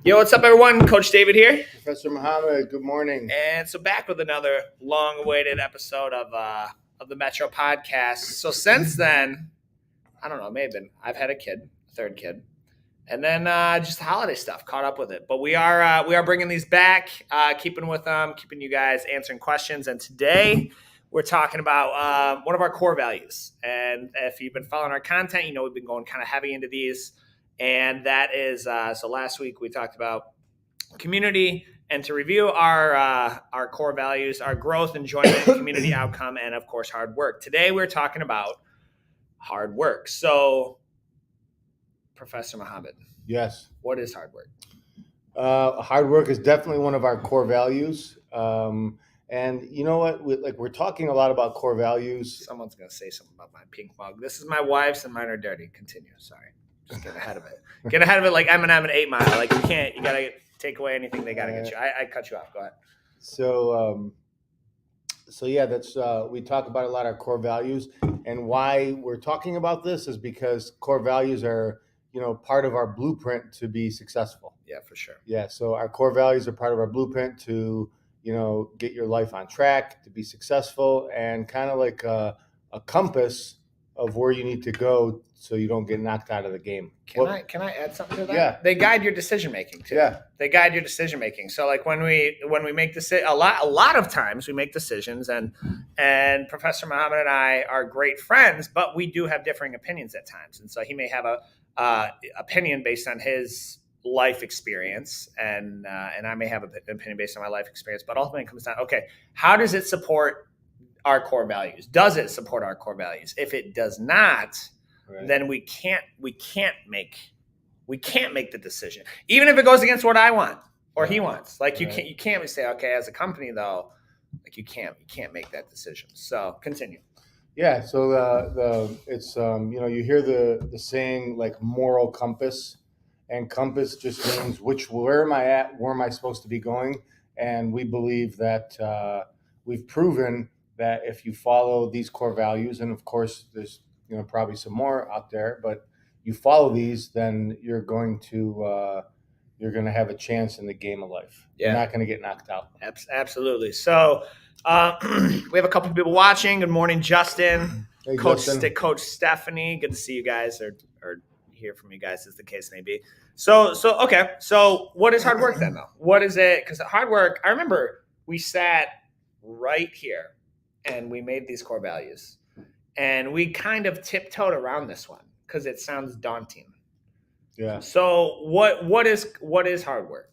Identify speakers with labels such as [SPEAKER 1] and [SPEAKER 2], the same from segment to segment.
[SPEAKER 1] Yo, what's up, everyone? Coach David here.
[SPEAKER 2] Professor Muhammad, good morning.
[SPEAKER 1] And so back with another long-awaited episode of the Metro podcast. So since then, I don't know, maybe I've had a third kid, and then just holiday stuff, caught up with it. But we are bringing these back, keeping with them, keeping you guys answering questions. And today we're talking about one of our core values. And if you've been following our content, you know we've been going kind of heavy into these. And that is, so last week we talked about community, and to review our core values, our growth, enjoyment, community outcome, and of course, hard work. Today we're talking about hard work. So, Professor Muhammad.
[SPEAKER 2] Yes.
[SPEAKER 1] What is hard work?
[SPEAKER 2] Hard work is definitely one of our core values. And you know what? We're talking a lot about core values.
[SPEAKER 1] Someone's going to say something about my pink mug. This is my wife's and mine are dirty. Continue. Sorry. Just get ahead of it. Get ahead of it like Eminem at 8 Mile. Like you got to take away anything they got to get you. I cut you off. Go ahead.
[SPEAKER 2] So yeah, that's we talk about a lot of our core values, and why we're talking about this is because core values are, part of our blueprint to be successful.
[SPEAKER 1] Yeah, for sure.
[SPEAKER 2] Yeah, so our core values are part of our blueprint to, get your life on track, to be successful, and kind of like a compass of where you need to go so you don't get knocked out of the game.
[SPEAKER 1] Can I add something to that?
[SPEAKER 2] Yeah.
[SPEAKER 1] They guide your decision making too.
[SPEAKER 2] Yeah.
[SPEAKER 1] They guide your decision making. So like when we make a lot of times we make decisions, and Professor Muhammad and I are great friends, but we do have differing opinions at times. And so he may have a opinion based on his life experience, and I may have an opinion based on my life experience. But ultimately it comes down, okay, how does it support our core values? Does it support our core values? If it does not, right, then we can't make the decision, even if it goes against what I want or he wants. Like you can't say, okay, as a company though, like you can't make that decision. So continue.
[SPEAKER 2] Yeah. So it's you hear the saying like moral compass, and compass just means where am I at? Where am I supposed to be going? And we believe that we've proven that if you follow these core values, and of course there's probably some more out there, but you follow these, then you're going to have a chance in the game of life. Yeah. You're not going to get knocked out.
[SPEAKER 1] Absolutely. So we have a couple of people watching. Good morning, Justin.
[SPEAKER 2] Hey,
[SPEAKER 1] Coach Stephanie. Good to see you guys, or hear from you guys, as the case may be. So okay. So what is hard work then, though? What is it? Because hard work, I remember we sat right here and we made these core values, and we kind of tiptoed around this one because it sounds daunting.
[SPEAKER 2] Yeah.
[SPEAKER 1] So what is hard work?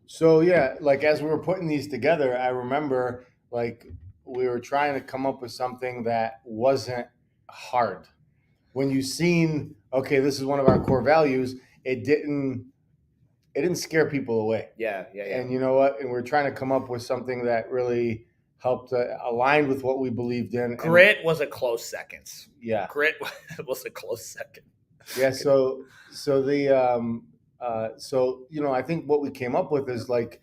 [SPEAKER 2] So yeah, like as we were putting these together, I remember like we were trying to come up with something that wasn't hard. When you seen, okay, this is one of our core values, it didn't scare people away.
[SPEAKER 1] Yeah.
[SPEAKER 2] And you know what? And we're trying to come up with something that really helped align with what we believed in.
[SPEAKER 1] Grit was a close second.
[SPEAKER 2] Yeah.
[SPEAKER 1] Grit was a close second.
[SPEAKER 2] Yeah. So I think what we came up with is like,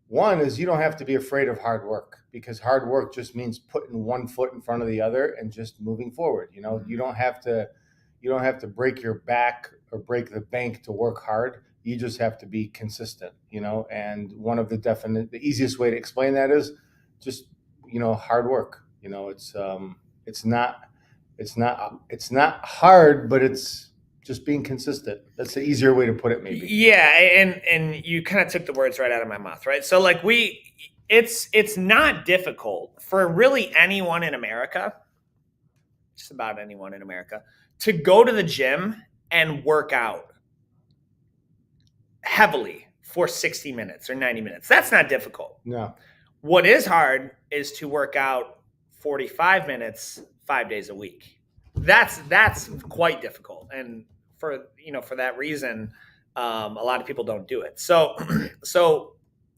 [SPEAKER 2] one is you don't have to be afraid of hard work, because hard work just means putting one foot in front of the other and just moving forward. You don't have to break your back or break the bank to work hard. You just have to be consistent, and one of the easiest way to explain that is just, hard work. It's not hard, but it's just being consistent. That's the easier way to put it, maybe.
[SPEAKER 1] Yeah, and you kind of took the words right out of my mouth, right? So like it's not difficult for really anyone in America, just about anyone in America, to go to the gym and work out heavily for 60 minutes or 90 minutes. That's not difficult.
[SPEAKER 2] No.
[SPEAKER 1] What is hard is to work out 45 minutes 5 days a week. That's quite difficult, and for that reason, a lot of people don't do it. So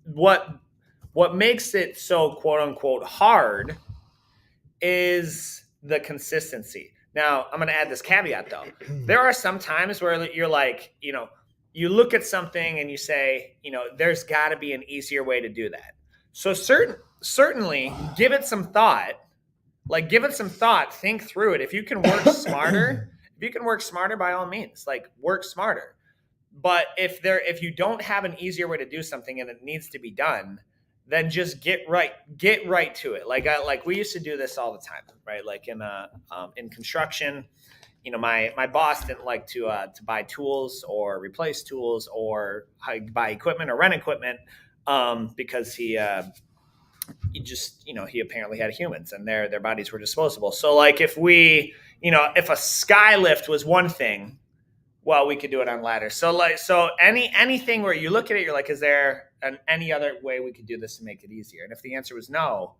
[SPEAKER 1] what makes it so quote unquote hard is the consistency. Now I'm going to add this caveat though. There are some times where you're like, you look at something and you say, there's got to be an easier way to do that. So certainly give it some thought. Like, give it some thought. Think through it. If you can work smarter, by all means, like, work smarter. But if you don't have an easier way to do something and it needs to be done, then just get right to it. Like we used to do this all the time, right? Like in construction, my boss didn't like to buy tools or replace tools or buy equipment or rent equipment, because he just, he apparently had humans and their bodies were disposable. So like if a sky lift was one thing, well, we could do it on ladders. So anything where you look at it, you're like, is there any other way we could do this to make it easier? And if the answer was no,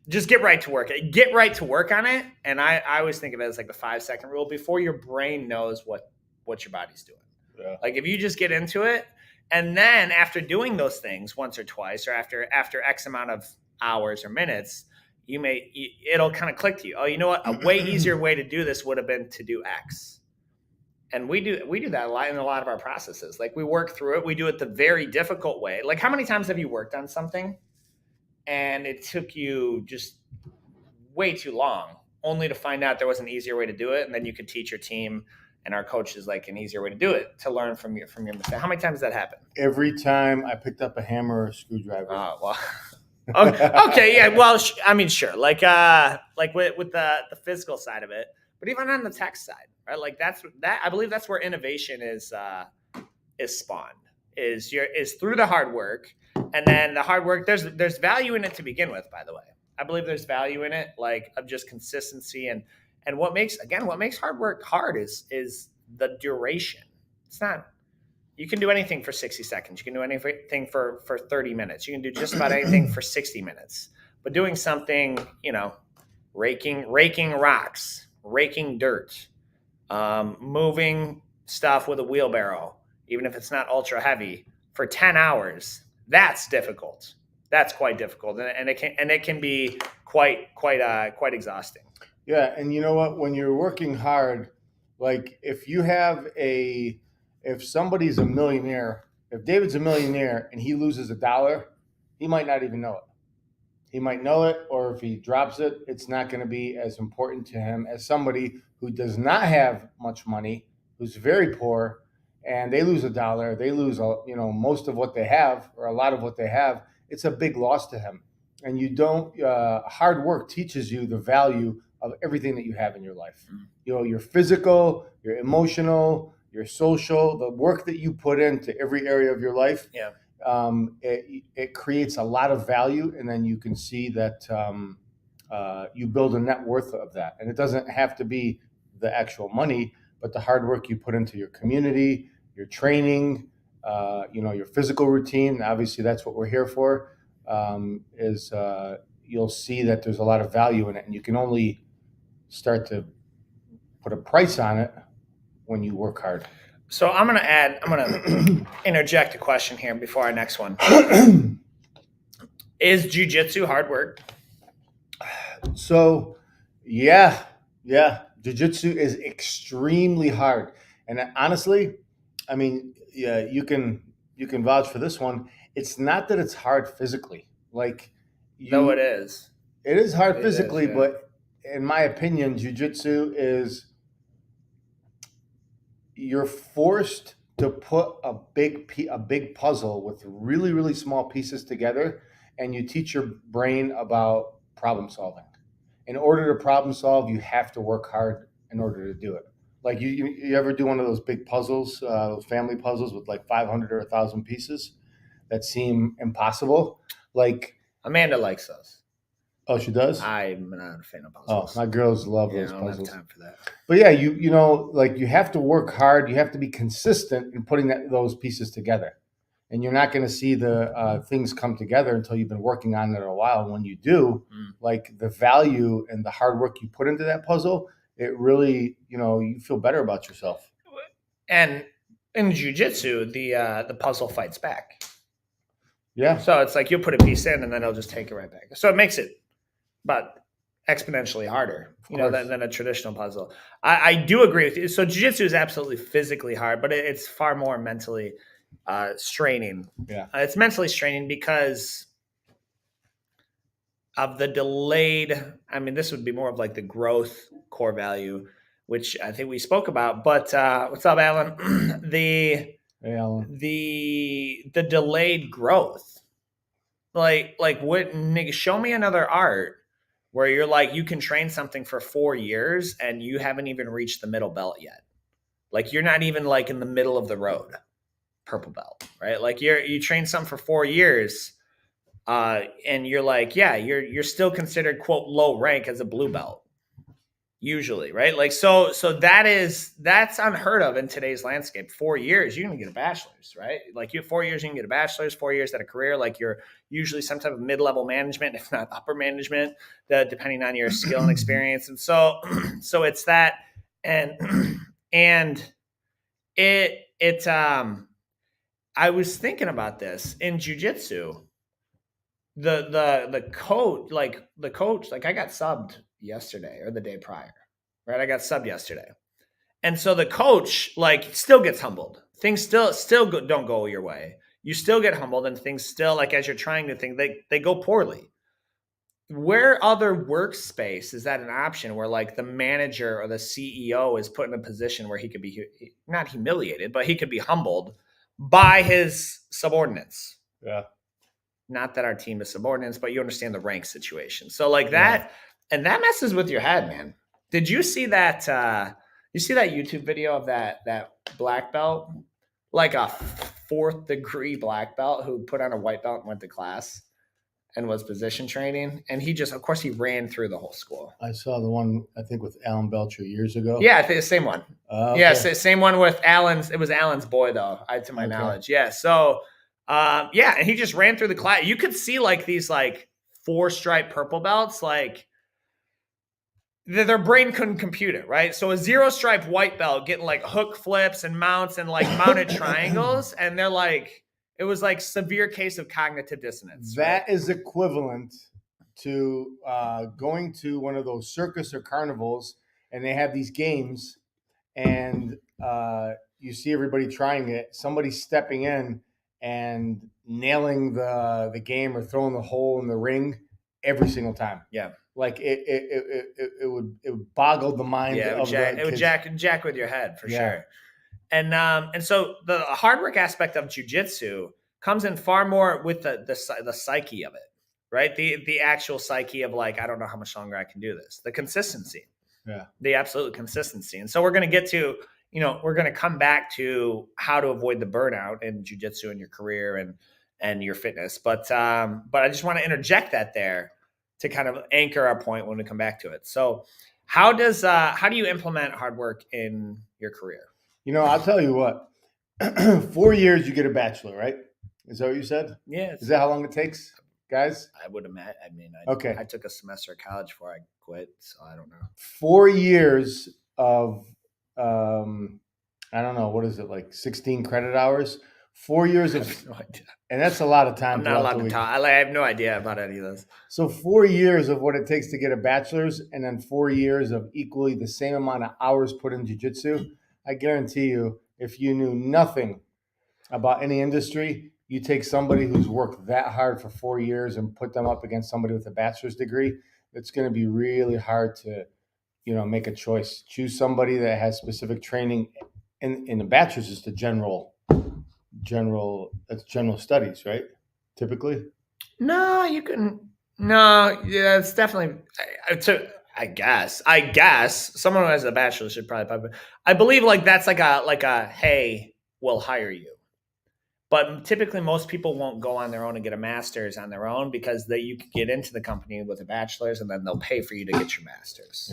[SPEAKER 1] just get right to work. Get right to work on it. And I always think of it as like the 5-second rule before your brain knows what your body's doing. Yeah. Like if you just get into it, and then after doing those things once or twice, or after X amount of hours or minutes, it'll kind of click to you. Oh, you know what? A way easier way to do this would have been to do X. And we do that a lot in a lot of our processes. Like we work through it. We do it the very difficult way. Like how many times have you worked on something and it took you just way too long only to find out there was an easier way to do it? And then you could teach your team and our coaches like an easier way to do it, to learn from your mistake. How many times does that happen?
[SPEAKER 2] Every time I picked up a hammer or a screwdriver.
[SPEAKER 1] Oh, well. Okay, yeah. Well, I mean, sure. Like with the physical side of it, but even on the tech side, right? Like I believe that's where innovation is spawned. Is through the hard work, and then the hard work. There's value in it to begin with. By the way, I believe there's value in it, like of just consistency and what makes hard work hard is the duration. It's not. You can do anything for 60 seconds. You can do anything for 30 minutes. You can do just about anything for 60 minutes. But doing something, raking rocks, raking dirt, moving stuff with a wheelbarrow, even if it's not ultra heavy, for 10 hours, that's difficult. That's quite difficult, and it can be quite exhausting.
[SPEAKER 2] Yeah, and you know what? When you're working hard, like if somebody's a millionaire, if David's a millionaire and he loses $1, he might not even know it. He might know it, or if he drops it, it's not going to be as important to him as somebody who does not have much money, who's very poor, and they lose $1. They lose, most of what they have, or a lot of what they have. It's a big loss to him. And hard work teaches you the value of everything that you have in your life. Your physical, your emotional, your social, the work that you put into every area of your life.
[SPEAKER 1] Yeah.
[SPEAKER 2] It creates a lot of value, and then you can see that you build a net worth of that. And it doesn't have to be the actual money, but the hard work you put into your community, your training, your physical routine. Obviously, that's what we're here for. You'll see that there's a lot of value in it, and you can only start to put a price on it when you work hard.
[SPEAKER 1] So I'm going to interject a question here before our next one. Is Jiu-Jitsu hard work?
[SPEAKER 2] So, yeah. Jiu-Jitsu is extremely hard. And honestly, I mean, yeah, you can vouch for this one. It's not that it's hard physically.
[SPEAKER 1] No, it is.
[SPEAKER 2] It is hard physically, yeah. But in my opinion, Jiu-Jitsu is, you're forced to put a big puzzle with really, really small pieces together, and you teach your brain about problem solving. In order to problem solve, you have to work hard in order to do it. Like you ever do one of those big puzzles, family puzzles with like 500 or 1,000 pieces that seem impossible? Like
[SPEAKER 1] Amanda likes those.
[SPEAKER 2] Oh, she does?
[SPEAKER 1] I'm not a fan of puzzles.
[SPEAKER 2] Oh, my girls love those
[SPEAKER 1] puzzles. I don't
[SPEAKER 2] puzzles.
[SPEAKER 1] have time for that.
[SPEAKER 2] But yeah, you have to work hard. You have to be consistent in putting those pieces together. And you're not going to see the things come together until you've been working on it a while. And when you do, like the value and the hard work you put into that puzzle, it really, you feel better about yourself.
[SPEAKER 1] And in Jiu-Jitsu, the puzzle fights back.
[SPEAKER 2] Yeah.
[SPEAKER 1] So it's like you'll put a piece in and then it'll just take it right back. So it makes it but exponentially harder, than a traditional puzzle. I do agree with you. So jiu-jitsu is absolutely physically hard, but it's far more mentally straining.
[SPEAKER 2] Yeah,
[SPEAKER 1] it's mentally straining because of the delayed. I mean, this would be more of like the growth core value which I think we spoke about. But what's up, Alan?
[SPEAKER 2] Hey, Alan.
[SPEAKER 1] The delayed growth. Like what, nigga, show me another art where you're like, you can train something for 4 years and you haven't even reached the middle belt yet. Like you're not even like in the middle of the road, purple belt, right? Like you train something for 4 years, and you're like, yeah, you're still considered quote low rank as a blue belt. Usually, right? Like so that's unheard of in today's landscape. 4 years, you're gonna get a bachelor's, right? Like you have 4 years, you can get a bachelor's, 4 years at a career, like you're usually some type of mid-level management, if not upper management, depending on your skill and experience. And so so it's that, and and it I was thinking about this in jiu-jitsu. The coach, like I got subbed yesterday or the day prior, right? I got subbed yesterday. And so the coach like still gets humbled. Things still don't go your way. You still get humbled and things still, like as you're trying to think, they go poorly. Where other workspace is that an option where like the manager or the CEO is put in a position where he could be not humiliated, but he could be humbled by his subordinates?
[SPEAKER 2] Yeah.
[SPEAKER 1] Not that our team is subordinates, but you understand the rank situation. So like that, and that messes with your head, man. Did you see that? You see that YouTube video of that black belt, like a 4th degree black belt who put on a white belt and went to class and was position training, and he just, of course, he ran through the whole school.
[SPEAKER 2] I saw the one, I think, with Alan Belcher years ago.
[SPEAKER 1] Yeah, I think the same one.
[SPEAKER 2] Okay.
[SPEAKER 1] Yeah, same one with Alan's. It was Alan's boy, though, to my knowledge. Yeah, so. Yeah, and he just ran through the class. You could see like these like 4-stripe purple belts, like their brain couldn't compute it, right? So a 0-stripe white belt getting like hook flips and mounts and like mounted triangles, and they're like, it was like severe case of cognitive dissonance.
[SPEAKER 2] That is equivalent to going to one of those circus or carnivals, and they have these games, and you see everybody trying it. Somebody stepping in and nailing the game or throwing the hole in the ring every single time.
[SPEAKER 1] Yeah,
[SPEAKER 2] like it would boggle the mind.
[SPEAKER 1] Yeah, it would jack with your head for sure. And so the hard work aspect of jiu-jitsu comes in far more with the psyche of it, right? The actual psyche of like, I don't know how much longer I can do this. The consistency, the absolute consistency. And so we're going to get to, we're going to come back to how to avoid the burnout in jiu-jitsu in your career and your fitness. But I just want to interject that there to kind of anchor our point when we come back to it. So how do you implement hard work in your career?
[SPEAKER 2] I'll tell you what, 4 years, you get a bachelor, right? Is that what you said?
[SPEAKER 1] Yeah.
[SPEAKER 2] Is that how long it takes, guys?
[SPEAKER 1] I would imagine. I mean, I took a semester of college before I quit, so I don't know. 4
[SPEAKER 2] years of, I don't know, what is it, like 16 credit hours? 4 years of,
[SPEAKER 1] I have no idea.
[SPEAKER 2] And that's a lot of time.
[SPEAKER 1] I'm not allowed to talk. I have no idea about any of this.
[SPEAKER 2] So 4 years of what it takes to get a bachelor's, and then 4 years of equally the same amount of hours put in jiu-jitsu. I guarantee you, if you knew nothing about any industry, you take somebody who's worked that hard for 4 years and put them up against somebody with a bachelor's degree, it's going to be really hard to, make a choice. Choose somebody that has specific training. In the bachelor's is the general studies, right? Typically.
[SPEAKER 1] No, you can. No, yeah, it's definitely. I guess someone who has a bachelor's should probably. I believe like that's like a hey, we'll hire you. But typically, most people won't go on their own and get a master's on their own because you could get into the company with a bachelor's and then they'll pay for you to get your master's.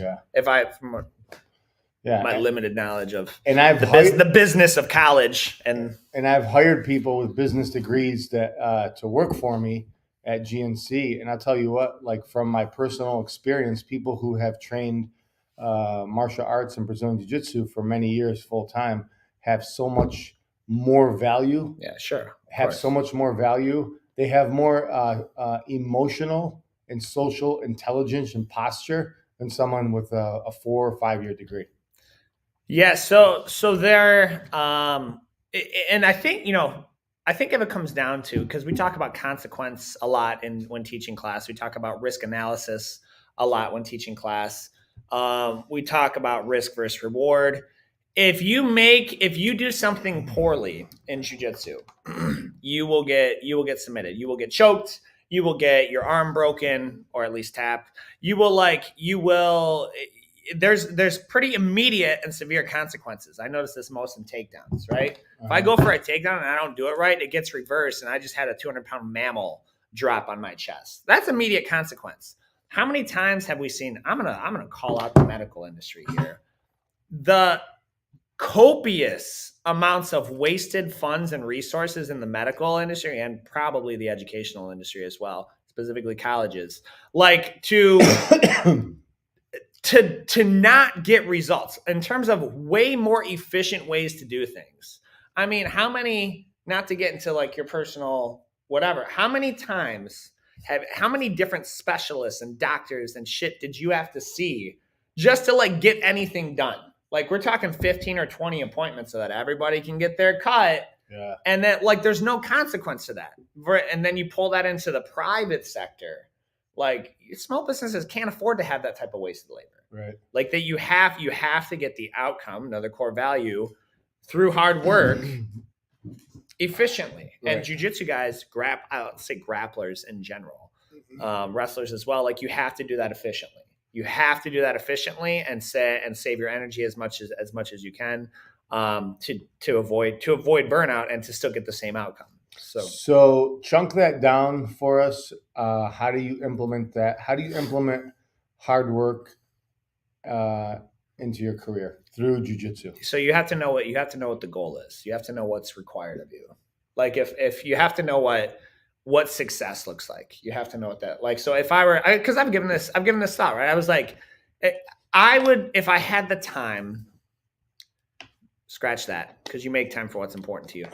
[SPEAKER 2] Yeah.
[SPEAKER 1] My limited knowledge of
[SPEAKER 2] the
[SPEAKER 1] business of college and
[SPEAKER 2] I've hired people with business degrees that to work for me at GNC, and I'll tell you what, like from my personal experience, people who have trained martial arts and Brazilian Jiu-Jitsu for many years full time have so much more value.
[SPEAKER 1] Yeah, sure.
[SPEAKER 2] Have so much more value. They have more emotional and social intelligence and posture than someone with a 4 or 5 year degree.
[SPEAKER 1] Yeah. So there, and I think, if it comes down to, because we talk about consequence a lot when teaching class, we talk about risk analysis a lot when teaching class. We talk about risk versus reward. If you do something poorly in jiu-jitsu, you will get submitted. You will get choked. You will get your arm broken or at least tapped. There's pretty immediate and severe consequences. I notice this most in takedowns, right? If I go for a takedown and I don't do it right, it gets reversed, and I just had a 200-pound mammal drop on my chest. That's immediate consequence. How many times have we seen? I'm gonna call out the medical industry here. The copious amounts of wasted funds and resources in the medical industry and probably the educational industry as well, specifically colleges, like to not get results in terms of way more efficient ways to do things. I mean, how many, not to get into like your personal whatever, how many different specialists and doctors and shit did you have to see just to like get anything done? Like we're talking 15 or 20 appointments so that everybody can get their cut.
[SPEAKER 2] Yeah.
[SPEAKER 1] And that like there's no consequence to that. And then you pull that into the private sector. Like small businesses can't afford to have that type of wasted labor.
[SPEAKER 2] Right.
[SPEAKER 1] Like that you have to get the outcome, another core value, through hard work efficiently.
[SPEAKER 2] Right.
[SPEAKER 1] And jiu-jitsu guys, say grapplers in general, wrestlers as well, like you have to do that efficiently. You have to do that efficiently and save your energy as much as you can to avoid burnout and to still get the same outcome.
[SPEAKER 2] So chunk that down for us. How do you implement that? How do you implement hard work into your career through jiu-jitsu?
[SPEAKER 1] So you have to know what the goal is. You have to know what's required of you. Like if you have to know what success looks like. You have to know what that like. So if because I've given this thought, right? I was like, I would, if I had the time, scratch that, because you make time for what's important to you.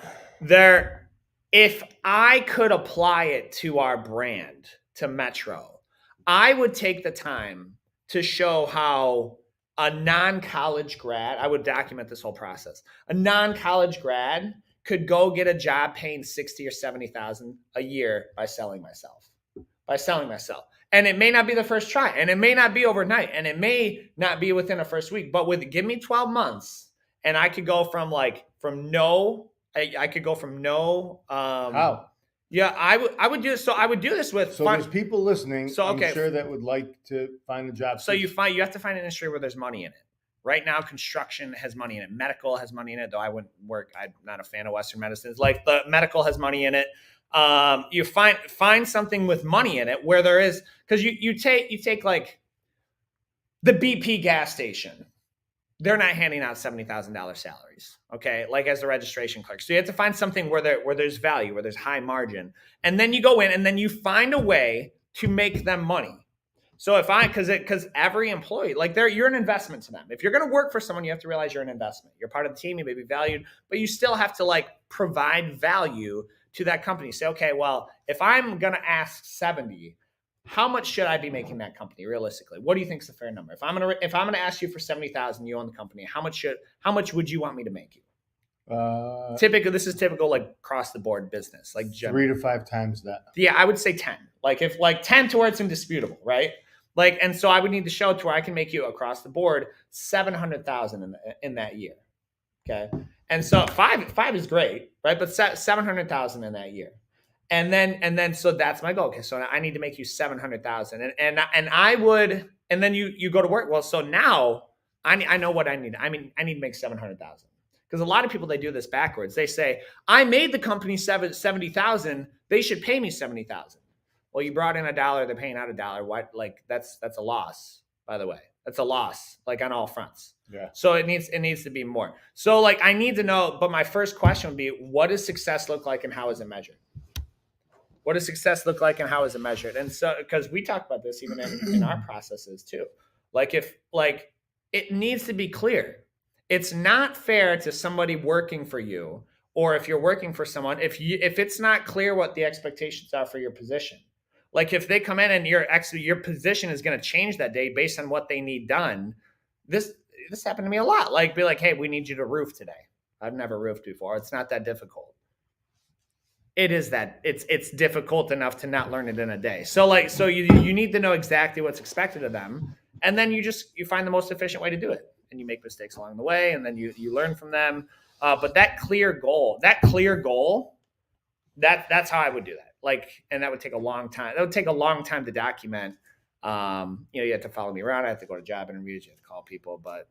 [SPEAKER 1] If I could apply it to our brand, to Metro, I would take the time to show how a non-college grad, I would document this whole process. A non-college grad could go get a job paying 60 or 70,000 a year by selling myself. And it may not be the first try, and it may not be overnight, and it may not be within a first week, but give me 12 months and I could go from no.
[SPEAKER 2] How?
[SPEAKER 1] Yeah, I would do this. So I would do this with.
[SPEAKER 2] So there's people listening.
[SPEAKER 1] So okay,
[SPEAKER 2] I'm sure that would like to find a job.
[SPEAKER 1] So you have to find an industry where there's money in it. Right now, construction has money in it. Medical has money in it, though I wouldn't work. I'm not a fan of Western medicines. Like the medical has money in it. You find something with money in it where there is, because you take like the BP gas station. They're not handing out $70,000 salaries, okay? Like as a registration clerk. So you have to find something where there's value, where there's high margin. And then you go in and then you find a way to make them money. So because every employee, like you're an investment to them. If you're going to work for someone, you have to realize you're an investment. You're part of the team, you may be valued, but you still have to like provide value to that company. Say, okay, well, if I'm going to ask 70, how much should I be making that company realistically? What do you think is a fair number? If I'm gonna ask you for 70,000, you own the company. How much would you want me to make you? This is typical like across the board business, like
[SPEAKER 2] 3 to 5 times that.
[SPEAKER 1] Yeah, I would say 10. Like if like 10 to where it's indisputable, right? Like, and so I would need to show to where I can make you across the board 700,000 in that year. Okay, and so five is great, right? But 700,000 in that year. And then, so that's my goal. Okay, so I need to make you 700,000, and I would, and then you go to work. Well, so now I know what I need. I mean, I need to make 700,000 because a lot of people, they do this backwards. They say I made the company 70,000. They should pay me 70,000. Well, you brought in $1. They're paying out $1. What? Like that's a loss. By the way, that's a loss. Like on all fronts.
[SPEAKER 2] Yeah.
[SPEAKER 1] So it needs to be more. So like I need to know. But my first question would be, what does success look like, and how is it measured? What does success look like and how is it measured? And so, because we talk about this even in our processes too. Like it needs to be clear. It's not fair to somebody working for you, or if you're working for someone, if it's not clear what the expectations are for your position. Like if they come in and your position is going to change that day based on what they need done. This happened to me a lot. Like be like, hey, we need you to roof today. I've never roofed before. It's not that difficult. It is that it's difficult enough to not learn it in a day. So you need to know exactly what's expected of them, And then you find the most efficient way to do it, and you make mistakes along the way, and then you learn from them. But that clear goal, that's how I would do that. Like, and that would take a long time. That would take a long time to document. You have to follow me around. I have to go to job interviews. You have to call people, but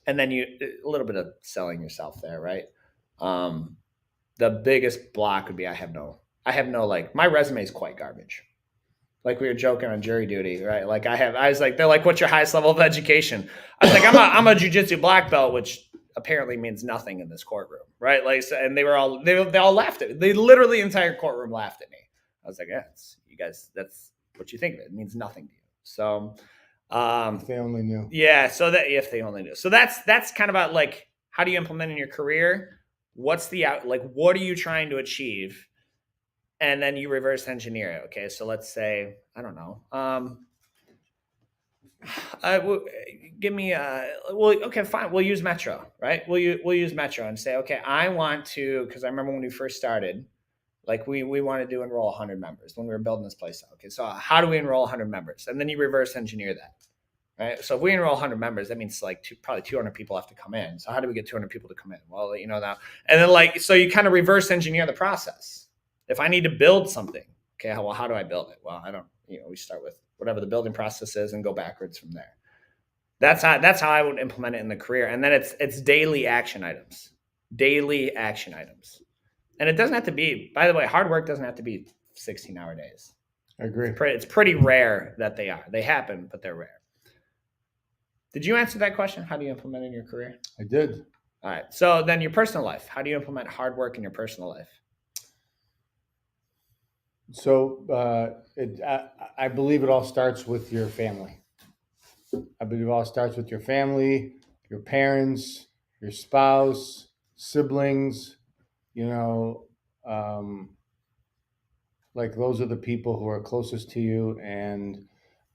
[SPEAKER 1] and then a little bit of selling yourself there, right? The biggest block would be I have no like, my resume is quite garbage. Like, we were joking on jury duty, right? Like, I was like, they're like, what's your highest level of education? I was like, I'm a jiu-jitsu black belt, which apparently means nothing in this courtroom, right? Like, so, and they all laughed at me. They literally, the entire courtroom laughed at me. I was like, yeah, you guys, that's what you think of it. It means nothing to you. So,
[SPEAKER 2] if they only knew.
[SPEAKER 1] Yeah. So that if they only knew. So that's kind of about, like, how do you implement in your career? What's what are you trying to achieve? And then you reverse engineer it. Okay. So let's say, I don't know. Give me okay, fine. We'll use Metro, right? We'll use Metro and say, okay, I want to, because I remember when we first started, like, we wanted to enroll 100 members when we were building this place out. Okay, so how do we enroll 100 members? And then you reverse engineer that, right? So if we enroll 100 members, that means like probably 200 people have to come in. So how do we get 200 people to come in? Well, now, and then, like, so you kind of reverse engineer the process. If I need to build something, okay, well, how do I build it? Well, I don't, we start with whatever the building process is and go backwards from there. That's how I would implement it in the career. And then it's daily action items. And it doesn't have to be, by the way, hard work doesn't have to be 16-hour days.
[SPEAKER 2] I agree.
[SPEAKER 1] It's pretty rare that they are. They happen, but they're rare. Did you answer that question? How do you implement it in your career?
[SPEAKER 2] I did.
[SPEAKER 1] All right. So then your personal life. How do you implement hard work in your personal life?
[SPEAKER 2] So I believe it all starts with your family. I believe it all starts with your family, your parents, your spouse, siblings, like, those are the people who are closest to you. And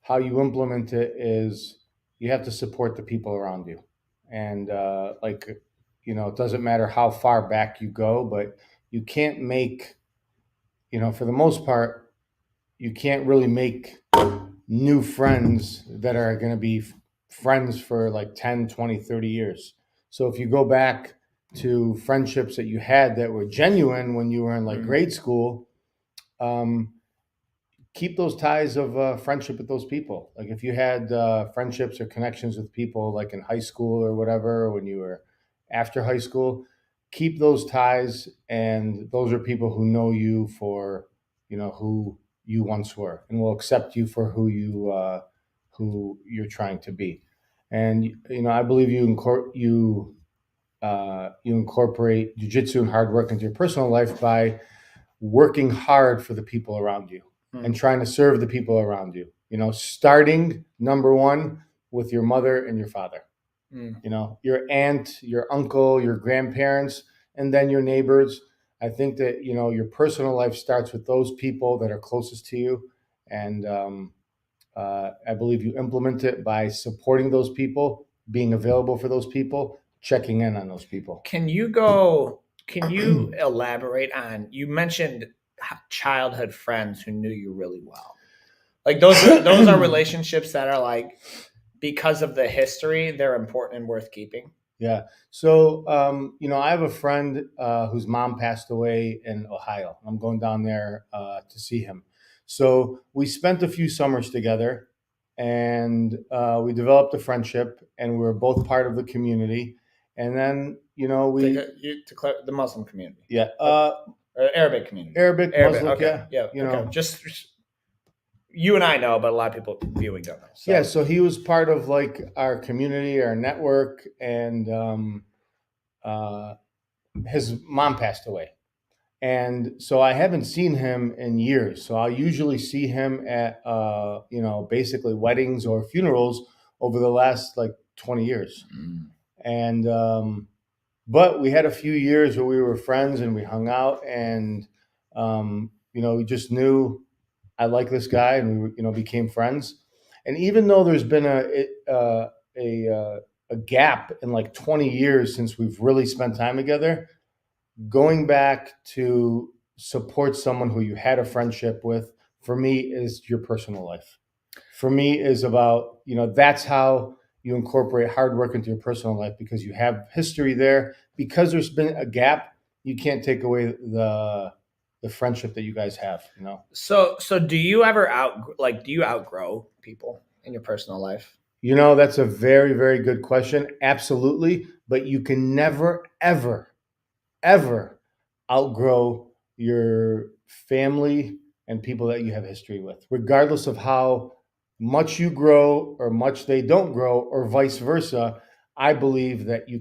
[SPEAKER 2] how you implement it is you have to support the people around you. And it doesn't matter how far back you go, but you can't make, for the most part, you can't really make new friends that are going to be friends for like 10, 20, 30 years. So if you go back to friendships that you had that were genuine when you were in like grade school, keep those ties of friendship with those people. Like, if you had friendships or connections with people like in high school or whatever, or when you were after high school, keep those ties. And those are people who know you for, who you once were, and will accept you for who you're trying to be. And, I believe you incorporate jiu-jitsu and hard work into your personal life by working hard for the people around you and trying to serve the people around you. Starting number one with your mother and your father. Your aunt, your uncle, your grandparents, and then your neighbors. I think that, your personal life starts with those people that are closest to you. And I believe you implement it by supporting those people, being available for those people, checking in on those people.
[SPEAKER 1] Can you elaborate on, you mentioned childhood friends who knew you really well. Like, those are relationships that are, like, because of the history, they're important and worth keeping.
[SPEAKER 2] Yeah. So, I have a friend whose mom passed away in Ohio. I'm going down there to see him. So we spent a few summers together, and we developed a friendship, and we were both part of the community. And then,
[SPEAKER 1] the Muslim community.
[SPEAKER 2] Yeah.
[SPEAKER 1] Arabic community.
[SPEAKER 2] Arabic, Muslim,
[SPEAKER 1] okay. Yeah. Okay. Just you and I know, but a lot of people viewing don't know. So.
[SPEAKER 2] Yeah. So he was part of, like, our community, our network, and his mom passed away. And so I haven't seen him in years. So I'll usually see him at, basically weddings or funerals over the last, like, 20 years. And, but we had a few years where we were friends and we hung out, and, we just knew I like this guy, and we, became friends. And even though there's been a gap in like 20 years since we've really spent time together, going back to support someone who you had a friendship with, for me, is your personal life. for me is about, that's how you incorporate hard work into your personal life, because you have history there. Because there's been a gap, you can't take away the friendship that you guys have.
[SPEAKER 1] So do you ever do you outgrow people in your personal life?
[SPEAKER 2] That's a very, very good question. Absolutely. But you can never, ever, ever outgrow your family and people that you have history with, regardless of how much you grow or much they don't grow, or vice versa. I believe that you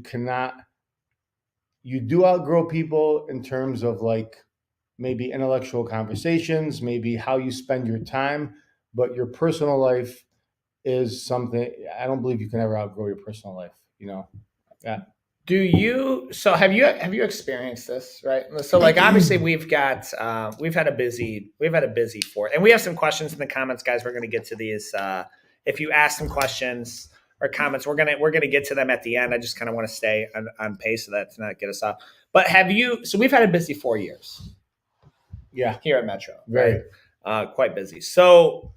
[SPEAKER 2] do outgrow people in terms of like maybe intellectual conversations, maybe how you spend your time, but your personal life is something. I don't believe you can ever outgrow your personal life. Yeah.
[SPEAKER 1] Do you so have you experienced this, right? So like obviously we've had a busy fourth, and we have some questions in the comments, guys. We're going to get to these. If you ask some questions or comments, we're gonna get to them at the end. I just kind of want to stay on pace so that to not get us off. But we've had a busy 4 years.
[SPEAKER 2] Yeah.
[SPEAKER 1] Here at Metro,
[SPEAKER 2] Very.
[SPEAKER 1] right? Quite busy. So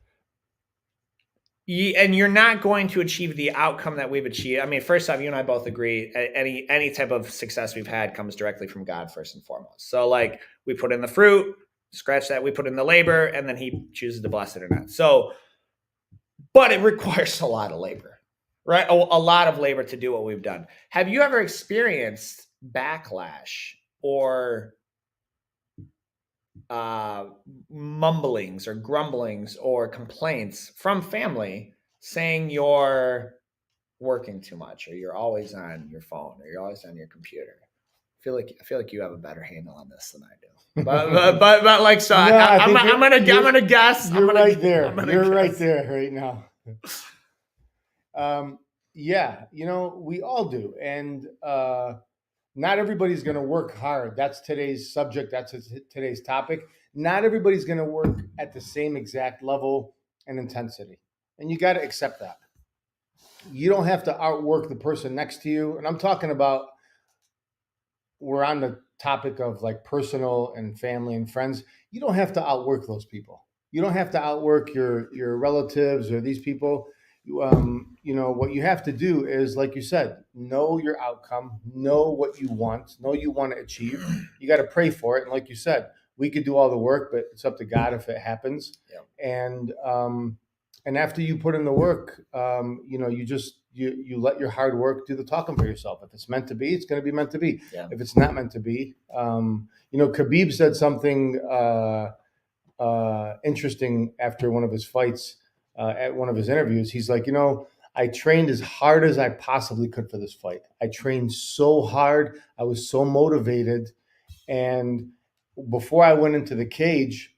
[SPEAKER 1] and you're not going to achieve the outcome that we've achieved. I mean, first off, you and I both agree any type of success we've had comes directly from God first and foremost. So like we put in the fruit, scratch that, we put in the labor, and then he chooses to bless it or not. So, but it requires a lot of labor, right? A lot of labor to do what we've done. Have you ever experienced backlash or mumblings or grumblings or complaints from family saying you're working too much or you're always on your phone or you're always on your computer? I feel like you have a better handle on this than I do. But like so,
[SPEAKER 2] No,
[SPEAKER 1] I'm gonna guess.
[SPEAKER 2] You're right there. You're
[SPEAKER 1] guess.
[SPEAKER 2] right there right now. Yeah, we all do, and not everybody's going to work hard. That's today's subject. That's today's topic. Not everybody's going to work at the same exact level and intensity, and you got to accept that. You don't have to outwork the person next to you, and I'm talking about, we're on the topic of like personal and family and friends. You don't have to outwork those people. You don't have to outwork your relatives or these people. What you have to do is, like you said, know your outcome, know what you want, know you want to achieve. You got to pray for it, and like you said, we could do all the work, but it's up to God if it happens. Yeah. And after you put in the work, you let your hard work do the talking for yourself. If it's meant to be, it's going to be meant to be. Yeah. If it's not meant to be, Khabib said something interesting after one of his fights, at one of his interviews. He's like, I trained as hard as I possibly could for this fight. I trained so hard. I was so motivated. And before I went into the cage,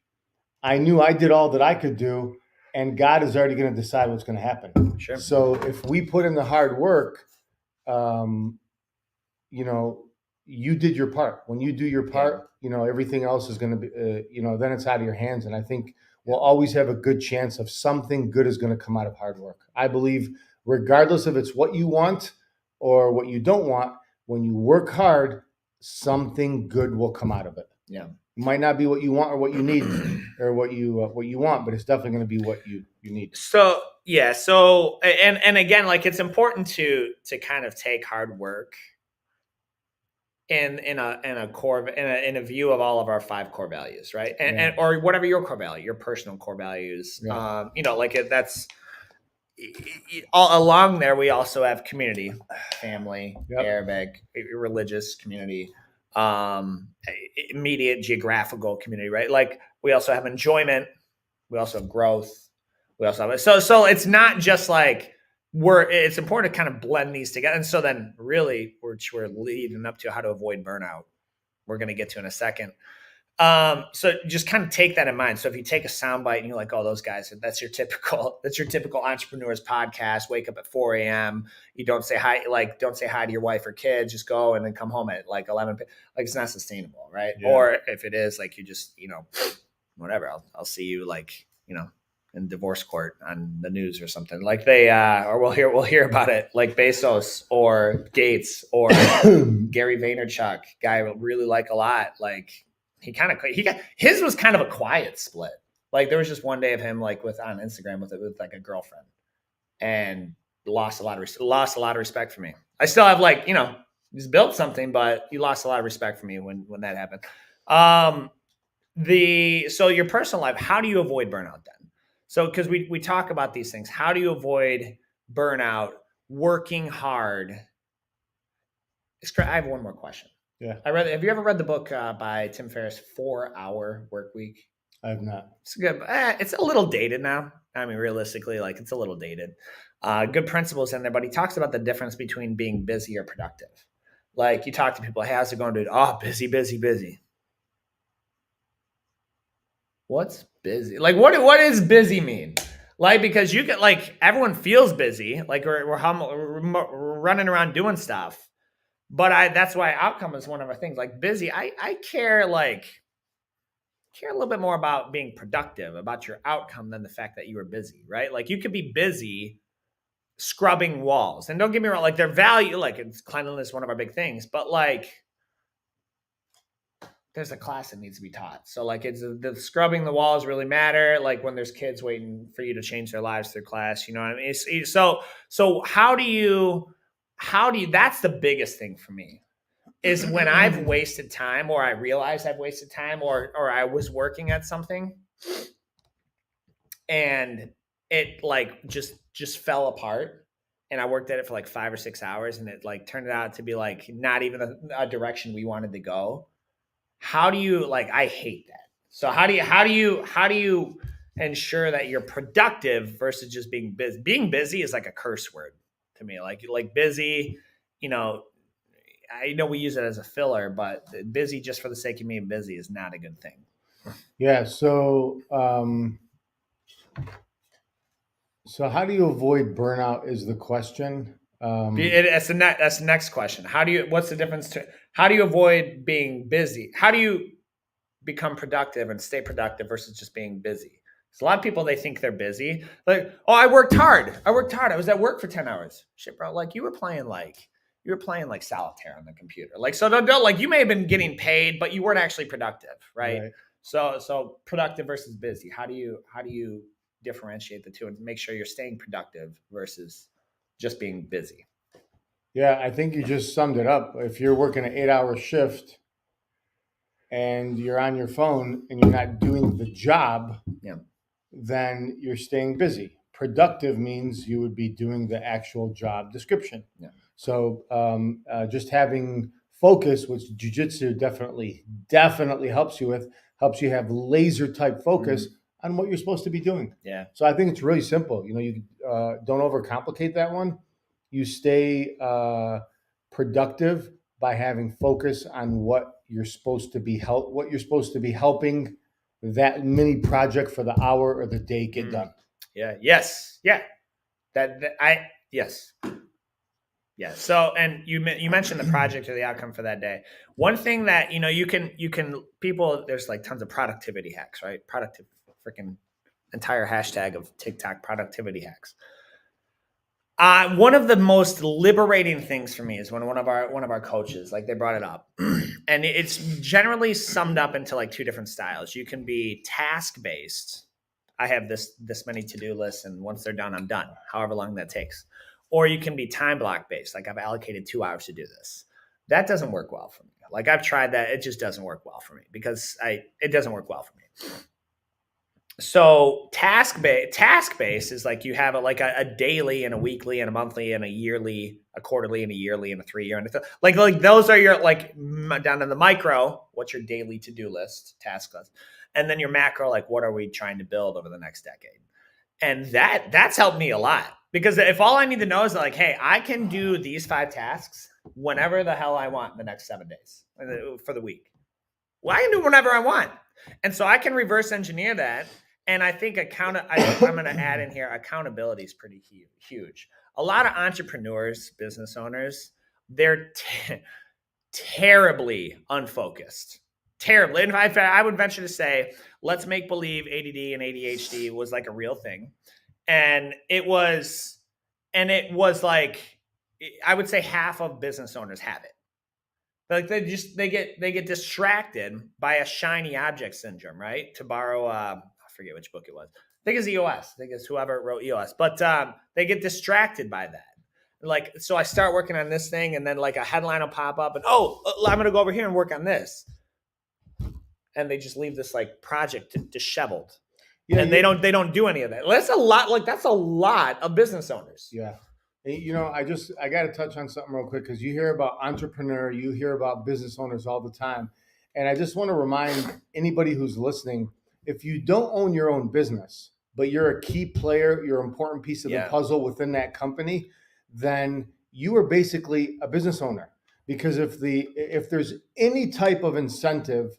[SPEAKER 2] I knew I did all that I could do, and God is already going to decide what's going to happen.
[SPEAKER 1] Sure.
[SPEAKER 2] So if we put in the hard work, you did your part. When you do your part, everything else is going to be, then it's out of your hands. And I think we'll always have a good chance of something good is going to come out of hard work. I believe, regardless if it's what you want or what you don't want, when you work hard, something good will come out of it.
[SPEAKER 1] Yeah.
[SPEAKER 2] It might not be what you want or what you need or what you want, but it's definitely going to be what you need.
[SPEAKER 1] So, yeah. So, and again, like it's important to kind of take hard work in a view of all of our 5 core values, right? And or whatever your core value, your personal core values. Yeah. That's all along there. We also have community, family, yep. Arabic, religious community, immediate geographical community, right? Like we also have enjoyment, we also have growth, we also have so it's not just like it's important to kind of blend these together. And so then really we're leading up to how to avoid burnout. We're going to get to in a second. So just kind of take that in mind. So if you take a soundbite and you're like, oh, those guys, that's your typical entrepreneur's podcast, wake up at 4 a.m. You don't say hi to your wife or kids, just go and then come home at like 11. Like it's not sustainable. Right. Yeah. Or if it is, like, you just, whatever, I'll see you like, in divorce court on the news or something, like they or we'll hear about it, like Bezos or Gates or Gary Vaynerchuk, guy I really like a lot. Like his was kind of a quiet split. Like there was just one day of him like on Instagram with like a girlfriend, and lost a lot of respect for me. I still have like, he's built something, but he lost a lot of respect for me when that happened. So your personal life, how do you avoid burnout then? So because we talk about these things, how do you avoid burnout? Working hard. I have one more question.
[SPEAKER 2] Yeah.
[SPEAKER 1] Have you ever read the book by Tim Ferriss, 4-Hour Work Week?
[SPEAKER 2] I have not.
[SPEAKER 1] It's good. It's a little dated now. I mean, realistically, like it's a little dated. Good principles in there, but he talks about the difference between being busy or productive. Like you talk to people, hey, how's it going, dude? Oh, busy, busy, busy. What's busy? Like what does busy mean? Like, because you get like everyone feels busy, like we're running around doing stuff. But that's why outcome is one of our things. Like busy, I care a little bit more about being productive, about your outcome than the fact that you were busy, right? Like you could be busy scrubbing walls. And don't get me wrong, like their value, like it's cleanliness, one of our big things, but like there's a class that needs to be taught. So like it's the scrubbing the walls really matter. Like when there's kids waiting for you to change their lives through class, you know what I mean? So how do you, that's the biggest thing for me is when I've wasted time or I realize I've wasted time or I was working at something and it like just fell apart and I worked at it for like 5 or 6 hours and it like turned out to be like not even a direction we wanted to go. How do you like, I hate that. So how do you ensure that you're productive versus just being busy? Being busy is like a curse word to me. Like busy, I know we use it as a filler, but busy just for the sake of being busy is not a good thing.
[SPEAKER 2] Yeah. So how do you avoid burnout is the question.
[SPEAKER 1] That's the next question. What's the difference how do you avoid being busy? How do you become productive and stay productive versus just being busy? So a lot of people, they think they're busy. Like, oh, I worked hard. I was at work for 10 hours. Shit, bro. Like you were playing like solitaire on the computer. Like, so don't like you may have been getting paid, but you weren't actually productive. Right. So productive versus busy. How do you differentiate the two and make sure you're staying productive versus just being busy?
[SPEAKER 2] Yeah, I think you just summed it up. If you're working an 8-hour shift and you're on your phone and you're not doing the job, then you're staying busy. Productive means you would be doing the actual job description.
[SPEAKER 1] Yeah.
[SPEAKER 2] So just having focus, which Jiu-Jitsu definitely helps you with, helps you have laser type focus on what you're supposed to be doing.
[SPEAKER 1] Yeah.
[SPEAKER 2] So I think it's really simple. You don't overcomplicate that one. You stay productive by having focus on what you're supposed to be helping that mini project for the hour or the day get done.
[SPEAKER 1] Yeah. Yes. Yeah. Yes. Yeah. So, and you mentioned the project or the outcome for that day. One thing that, you can people, there's like tons of productivity hacks, right? Freaking entire hashtag of TikTok productivity hacks. One of the most liberating things for me is when one of our coaches, like they brought it up and it's generally summed up into like two different styles. You can be task-based. I have this many to-do lists and once they're done, I'm done, however long that takes. Or you can be time block based. Like I've allocated 2 hours to do this. That doesn't work well for me. Like I've tried that. It just doesn't work well for me because it doesn't work well for me. So task based is like you have a daily and a weekly and a monthly and a yearly, a quarterly and a yearly and a 3-year. And like those are your like down in the micro, what's your daily to-do list, task list. And then your macro, like what are we trying to build over the next decade? And that's helped me a lot because if all I need to know is like, hey, I can do these 5 tasks whenever the hell I want in the next 7 days for the week. Well, I can do whenever I want. And so I can reverse engineer that. And I think I'm going to add in here, accountability is pretty huge. A lot of entrepreneurs, business owners, they're terribly unfocused. Terribly. In fact, I would venture to say, let's make believe ADD and ADHD was like a real thing. And it was like, I would say half of business owners have it. Like they get distracted by a shiny object syndrome, right? To borrow a forget which book it was. I think it's EOS. I think it's whoever wrote EOS. But they get distracted by that. Like, so I start working on this thing, and then like a headline will pop up, and I'm gonna go over here and work on this, and they just leave this like project disheveled. Yeah, and they don't do any of that. That's a lot. Like, that's a lot of business owners.
[SPEAKER 2] Yeah. You know, I got to touch on something real quick, because you hear about entrepreneur, you hear about business owners all the time. And I just want to remind anybody who's listening, if you don't own your own business, but you're a key player, you're an important piece of the puzzle within that company, then you are basically a business owner. Because if there's any type of incentive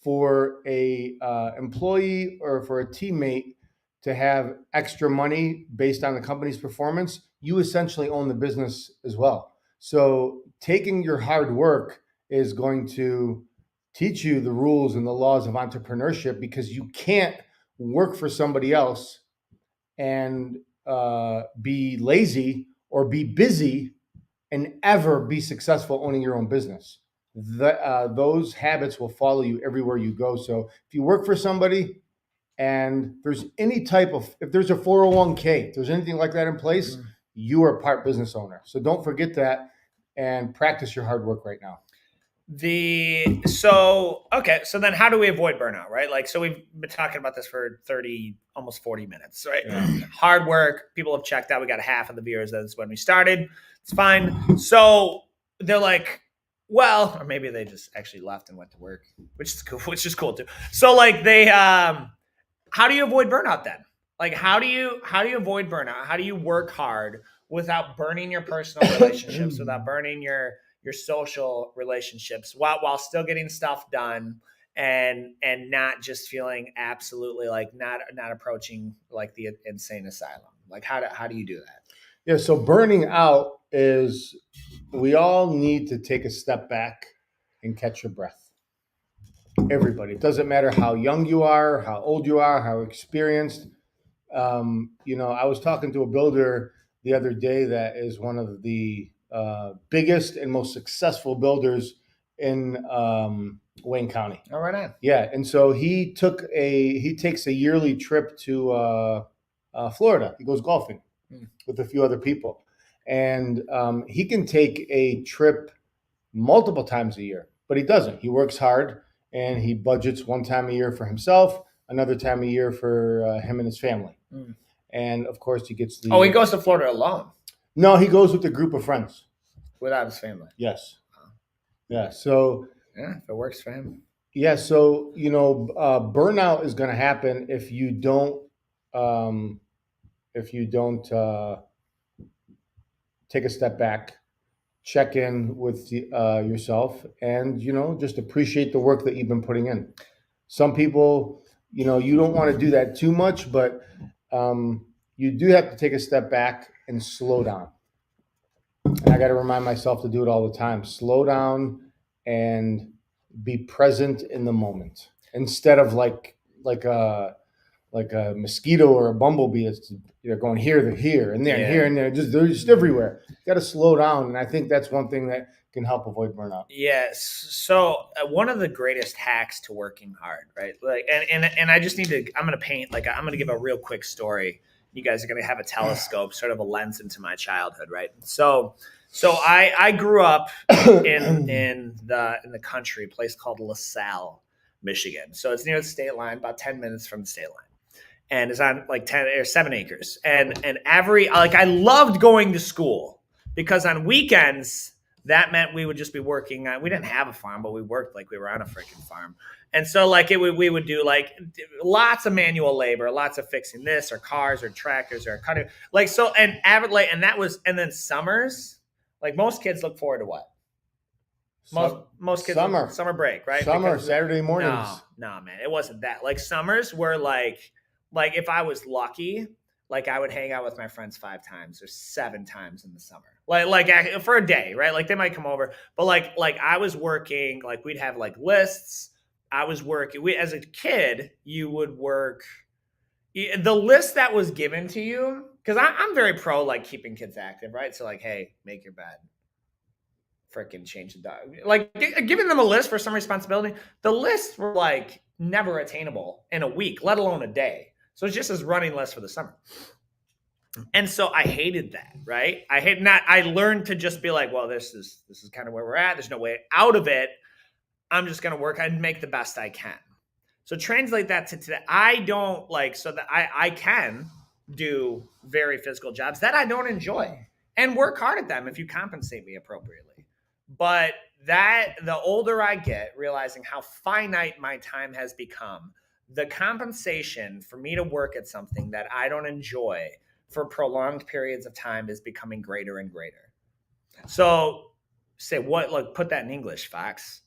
[SPEAKER 2] for a employee or for a teammate to have extra money based on the company's performance, you essentially own the business as well. So taking your hard work is going to teach you the rules and the laws of entrepreneurship, because you can't work for somebody else and be lazy or be busy and ever be successful owning your own business. Those habits will follow you everywhere you go. So if you work for somebody and there's any type of, if there's a 401k, if there's anything like that in place, you are part business owner. So don't forget that and practice your hard work right now.
[SPEAKER 1] So then how do we avoid burnout, right? Like, so we've been talking about this for 30, almost 40 minutes, right? Yeah. Hard work. People have checked out. We got half of the viewers. That's when we started. It's fine. So they're like, well, or maybe they just actually left and went to work, which is cool too. So like they, how do you avoid burnout then? Like, how do you avoid burnout? How do you work hard without burning your personal relationships, without burning your social relationships, while still getting stuff done and not just feeling absolutely like not approaching like the insane asylum? Like, how do you do that?
[SPEAKER 2] Yeah. So burning out is, we all need to take a step back and catch your breath. Everybody. It doesn't matter how young you are, how old you are, how experienced. You know, I was talking to a builder the other day that is one of the biggest and most successful builders in Wayne County.
[SPEAKER 1] Oh, right on.
[SPEAKER 2] Yeah, and so he takes a yearly trip to Florida. He goes golfing with a few other people, and he can take a trip multiple times a year, but he doesn't. He works hard, and he budgets one time a year for himself, another time a year for him and his family. And of course, he gets the.
[SPEAKER 1] Oh, he goes to Florida alone?
[SPEAKER 2] No, he goes with a group of friends.
[SPEAKER 1] Without his family? Yes.
[SPEAKER 2] Yeah. So.
[SPEAKER 1] Yeah, if it works for him.
[SPEAKER 2] Yeah. So, you know, burnout is going to happen if you don't take a step back, check in with yourself, and, you know, just appreciate the work that you've been putting in. Some people, you know, you don't want to do that too much, but you do have to take a step back and slow down. And I got to remind myself to do it all the time. Slow down and be present in the moment, instead of like a mosquito or a bumblebee that's, you know, going here to here and there and here and there. They're just everywhere. You got to slow down, and I think that's one thing that can help avoid burnout.
[SPEAKER 1] Yes. So one of the greatest hacks to working hard, right? Like, and I just need to. I'm going to give a real quick story. You guys are going to have a telescope, sort of a lens into my childhood, right? So I grew up in the country, a place called LaSalle, Michigan. So it's near the state line, about 10 minutes from the state line. And it's on like 10 or 7 acres. And I loved going to school, because on weekends, that meant we would just be working. We didn't have a farm, but we worked like we were on a freaking farm. And so like we would do like lots of manual labor, lots of fixing this or cars or tractors or cutting. Like, so, and then summers, like most kids look forward to what? Most kids, summer break, right?
[SPEAKER 2] Saturday mornings.
[SPEAKER 1] No, man, it wasn't that. Like summers were like if I was lucky, like I would hang out with my friends 5 times or 7 times in the summer, like for a day, right? Like they might come over, but like I was working, like we'd have like lists. I was working. As a kid, you would work the list that was given to you, because I'm very pro like keeping kids active, right? So like, hey, make your bed, freaking change the dog, like giving them a list for some responsibility. The lists were like never attainable in a week, let alone a day. So it's just as running less for the summer. And so I hated that, right? I learned to just be like, well, this is kind of where we're at. There's no way out of it. I'm just going to work and make the best I can. So translate that to today. I don't like, so that I can do very physical jobs that I don't enjoy and work hard at them if you compensate me appropriately. But that the older I get, realizing how finite my time has become, the compensation for me to work at something that I don't enjoy for prolonged periods of time is becoming greater and greater. So say what, like put that in English, Fox.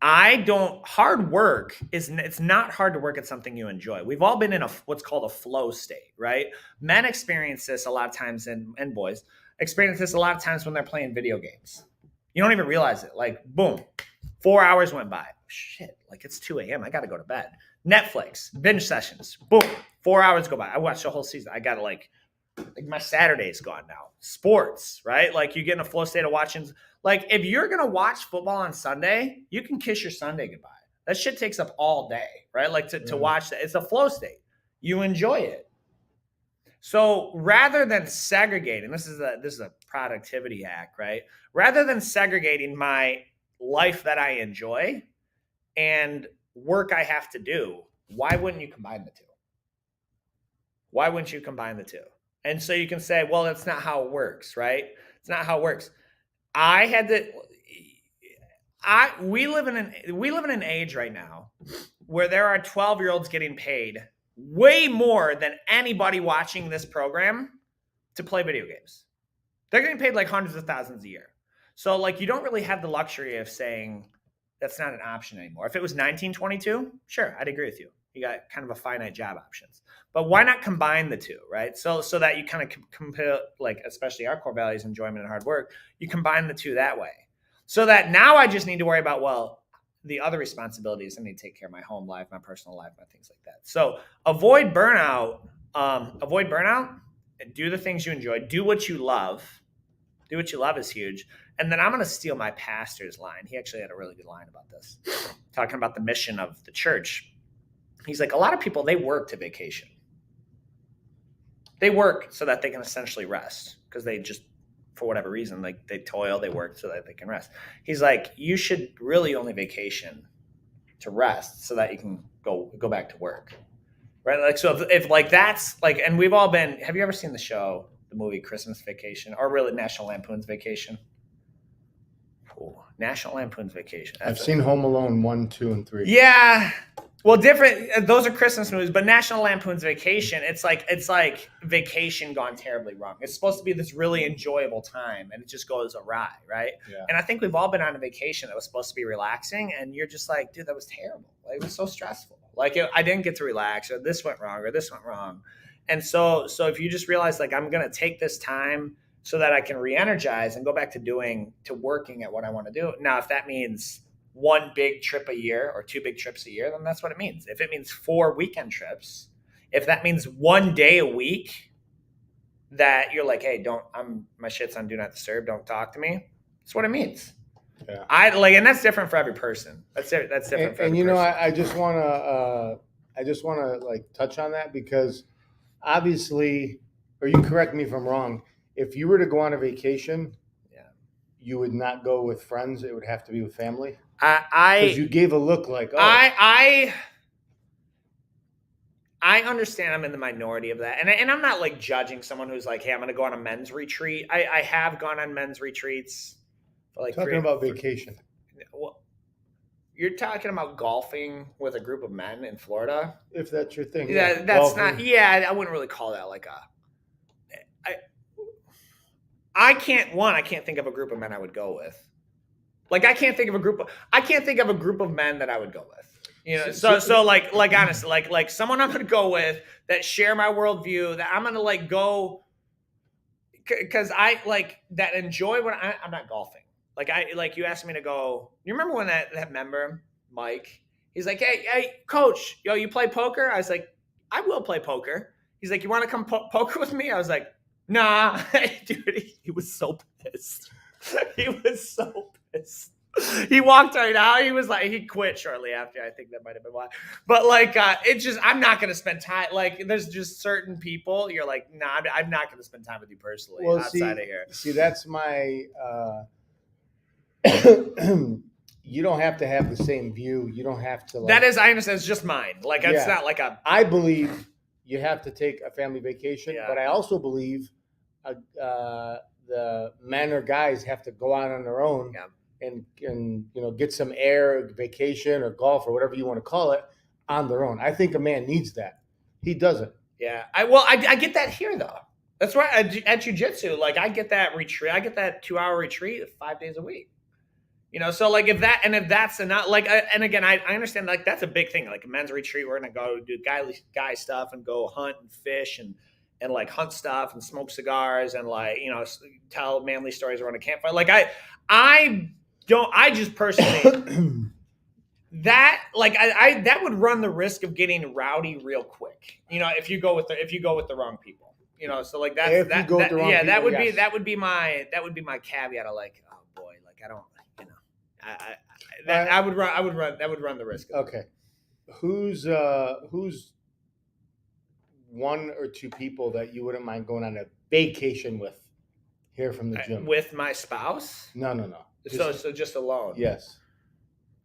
[SPEAKER 1] Hard work it's not hard to work at something you enjoy. We've all been in what's called a flow state, right? Men experience this a lot of times and boys experience this a lot of times when they're playing video games. You don't even realize it. Like, boom, 4 hours went by. Shit, like it's 2 a.m. I got to go to bed. Netflix, binge sessions, boom, 4 hours go by. I watched the whole season. I got to like my Saturday's gone now. Sports, right? Like you get in a flow state of watching. Like if you're going to watch football on Sunday, you can kiss your Sunday goodbye. That shit takes up all day, right? Like to watch that. It's a flow state. You enjoy it. So rather than segregating, this is a productivity hack, right? Rather than segregating my life that I enjoy and work I have to do, why wouldn't you combine the two? Why wouldn't you combine the two? And so you can say, well, that's not how it works, right? It's not how it works. We live in an age right now where there are 12-year-olds getting paid way more than anybody watching this program to play video games. They're getting paid like hundreds of thousands a year. So like you don't really have the luxury of saying that's not an option anymore. If it was 1922, sure, I'd agree with you. You got kind of a finite job options. But why not combine the two, right? So that you kind of compare, like especially our core values, enjoyment and hard work, you combine the two that way. So that now I just need to worry about, well, the other responsibilities. I need to take care of my home life, my personal life, my things like that. So avoid burnout. Do the things you enjoy. Do what you love. Do what you love is huge. And then I'm going to steal my pastor's line. He actually had a really good line about this, talking about the mission of the church. He's like, a lot of people, they work to vacation. They work so that they can essentially rest because they just, for whatever reason, like they toil, they work so that they can rest. He's like, you should really only vacation to rest so that you can go back to work. Right? Like, so if like that's like, and we've all been, have you ever seen the movie Christmas Vacation, or really National Lampoon's Vacation? Ooh, National Lampoon's Vacation.
[SPEAKER 2] I've seen Home Alone 1, 2, and 3.
[SPEAKER 1] Yeah. Well, different. Those are Christmas movies, but National Lampoon's Vacation, it's like vacation gone terribly wrong. It's supposed to be this really enjoyable time, and it just goes awry, right? Yeah. And I think we've all been on a vacation that was supposed to be relaxing, and you're just like, dude, that was terrible. Like, it was so stressful. Like, I didn't get to relax, or this went wrong. And so if you just realize, like, I'm going to take this time so that I can re-energize and go back to working at what I want to do. Now, if that means one big trip a year or 2 big trips a year, then that's what it means. If it means 4 weekend trips, if that means 1 day a week that you're like, hey, my shit's on do not disturb, don't talk to me. That's what it means. Yeah. And that's different for every person. That's different for every person.
[SPEAKER 2] And you know, I just want to like touch on that because obviously, or you can correct me if I'm wrong, if you were to go on a vacation, you would not go with friends. It would have to be with family. Because you gave a look like, oh.
[SPEAKER 1] I understand I'm in the minority of that. And I'm not like judging someone who's like, hey, I'm going to go on a men's retreat. I have gone on men's retreats.
[SPEAKER 2] Like talking about vacation.
[SPEAKER 1] Well, you're talking about golfing with a group of men in Florida?
[SPEAKER 2] If that's your thing.
[SPEAKER 1] Yeah, that's golfing. I wouldn't really call that like I can't think of a group of men I would go with. Like I can't think of a group of men that I would go with. You know, so like honestly, like someone I'm gonna go with that share my worldview, that I'm gonna like go because I like that enjoy when I'm not golfing. Like you asked me to go. You remember when that member, Mike, he's like, hey, coach, yo, you play poker? I was like, I will play poker. He's like, you want to come poker with me? I was like, nah. Dude, he was so pissed. He was so pissed. He walked right out. He was like, he quit shortly after. I think that might have been why. But like, it's just, I'm not going to spend time. Like, there's just certain people you're like, nah, I'm not going to spend time with you personally outside of here.
[SPEAKER 2] See, that's my, you don't have to have the same view. You don't have to. Like,
[SPEAKER 1] that is, I understand. It's just mine. Like, it's not like a.
[SPEAKER 2] I believe you have to take a family vacation, but I also believe the men or guys have to go out on their own and get some air, vacation, or golf, or whatever you want to call it, on their own. I think a man needs that. He doesn't.
[SPEAKER 1] Yeah, I get that here though. That's right. At Jiu-Jitsu, like I get that retreat. I get that 2-hour retreat 5 days a week. So like if that's enough, like, and again, I understand like that's a big thing. Like a men's retreat, we're gonna go do guy stuff and go hunt and fish and like hunt stuff and smoke cigars and like tell manly stories around a campfire. Like I just personally that like I that would run the risk of getting rowdy real quick. If you go with the wrong people. So like that would be my caveat of like, oh boy, like I don't. I would run the risk.
[SPEAKER 2] Okay, who's one or two people that you wouldn't mind going on a vacation with here from the gym?
[SPEAKER 1] With my spouse?
[SPEAKER 2] No.
[SPEAKER 1] So just alone.
[SPEAKER 2] Yes.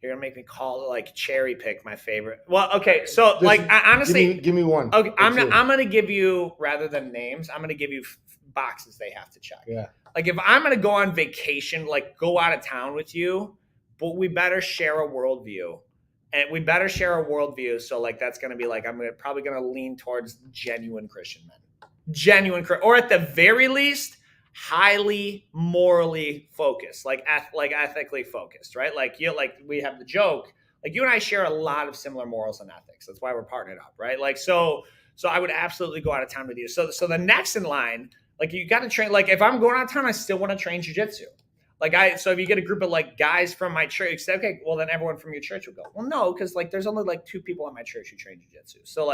[SPEAKER 1] You're gonna make me call like cherry pick my favorite. Well, okay, so like I honestly
[SPEAKER 2] give me one.
[SPEAKER 1] Okay, I'm gonna give you, rather than names, I'm gonna give you boxes they have to check.
[SPEAKER 2] Yeah.
[SPEAKER 1] Like if I'm gonna go on vacation, like go out of town with you, but we better share a worldview. So like that's gonna be like probably gonna lean towards genuine Christian men, or at the very least, highly morally focused, like ethically focused, right? Like we have the joke, like you and I share a lot of similar morals and ethics. That's why we're partnered up, right? Like so I would absolutely go out of town with you. So the next in line, like you got to train. Like if I'm going out of town, I still want to train jiu-jitsu. So if you get a group of like guys from my church, say, okay, well then everyone from your church will go. Well, no, because like there's only like 2 people in my church who train jiu-jitsu. So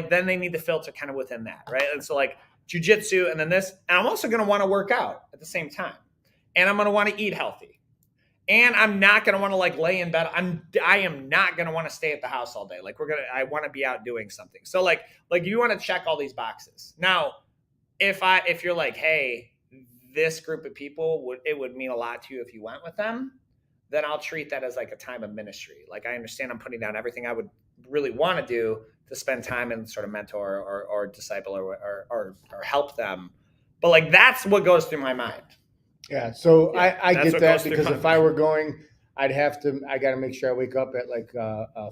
[SPEAKER 1] then they need to filter kind of within that, right? And so like jiu-jitsu and then this, and I'm also going to want to work out at the same time, and I'm going to want to eat healthy, and I'm not going to want to like lay in bed. I am not going to want to stay at the house all day. Like I want to be out doing something. So like you want to check all these boxes. Now, if you're like, hey, this group of people it would mean a lot to you if you went with them, then I'll treat that as like a time of ministry. Like I understand I'm putting down everything I would really want to do to spend time and sort of mentor or disciple or help them. But like that's what goes through my mind.
[SPEAKER 2] Yeah. So I get that, because if I were going, I got to make sure I wake up at like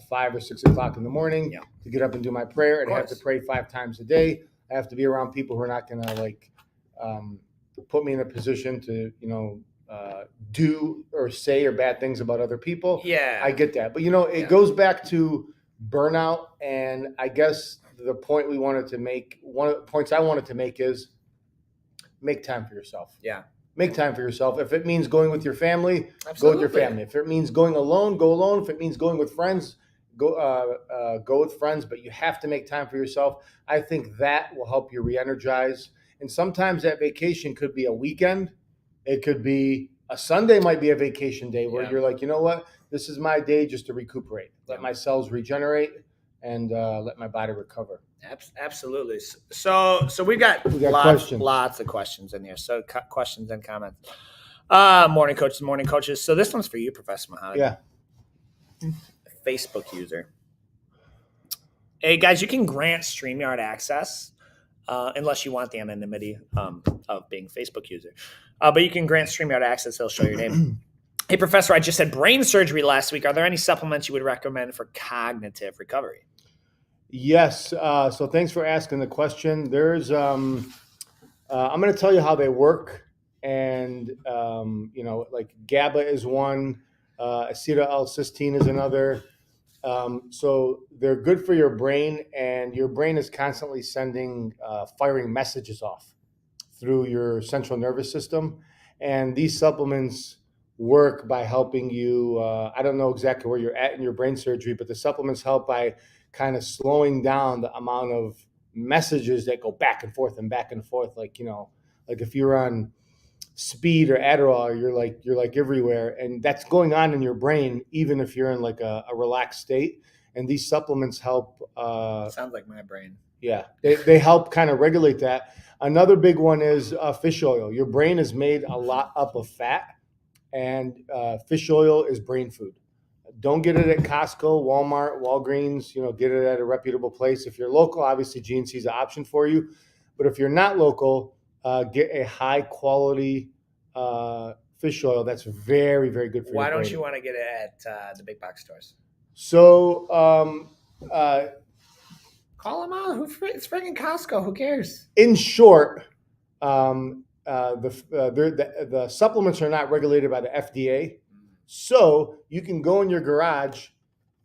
[SPEAKER 2] 5 or 6 o'clock in the morning to get up and do my prayer. And I have to pray 5 times a day. I have to be around people who are not going to like put me in a position to do or say or bad things about other people.
[SPEAKER 1] Yeah,
[SPEAKER 2] I get that, but it goes back to burnout, and I guess the point we wanted to make, one of the points I wanted to make, is make time for yourself.
[SPEAKER 1] Yeah,
[SPEAKER 2] make time for yourself. If it means going with your family,
[SPEAKER 1] Absolutely.
[SPEAKER 2] Go with your family. If it means going alone, go alone. If it means going with friends, go with friends. But you have to make time for yourself. I think that will help you re-energize. And sometimes that vacation could be a weekend. It could be a Sunday, might be a vacation day where you're like, you know what? This is my day just to recuperate, let my cells regenerate, and let my body recover.
[SPEAKER 1] Absolutely. So we got lots of questions in here. So questions and comments. Morning coaches. So this one's for you, Professor Mohammed.
[SPEAKER 2] Yeah.
[SPEAKER 1] Facebook user. Hey guys, you can grant StreamYard access. Unless you want the anonymity of being a Facebook user. But you can grant StreamYard access. They'll show your name. Hey, Professor, I just had brain surgery last week. Are there any supplements you would recommend for cognitive recovery?
[SPEAKER 2] Yes. So thanks for asking the question. There's, I'm going to tell you how they work. And, like GABA is one, acetylcysteine is another. So they're good for your brain, and your brain is constantly firing messages off through your central nervous system. And these supplements work by helping you. I don't know exactly where you're at in your brain surgery, but the supplements help by kind of slowing down the amount of messages that go back and forth. Like, like if you're on speed or Adderall, you're like everywhere, and that's going on in your brain, even if you're in like a relaxed state. And these supplements help.
[SPEAKER 1] Sounds like my brain.
[SPEAKER 2] Yeah, they help kind of regulate that. Another big one is fish oil. Your brain is made a lot up of fat, and fish oil is brain food. Don't get it at Costco, Walmart, Walgreens. Get it at a reputable place. If you're local, obviously GNC is an option for you. But if you're not local, get a high quality fish oil that's very, very good for
[SPEAKER 1] Why
[SPEAKER 2] your brain.
[SPEAKER 1] don't you want to get it at the big box stores?
[SPEAKER 2] So
[SPEAKER 1] call them out. It's freaking Costco. Who cares?
[SPEAKER 2] in short, the supplements are not regulated by the FDA. So you can go in your garage,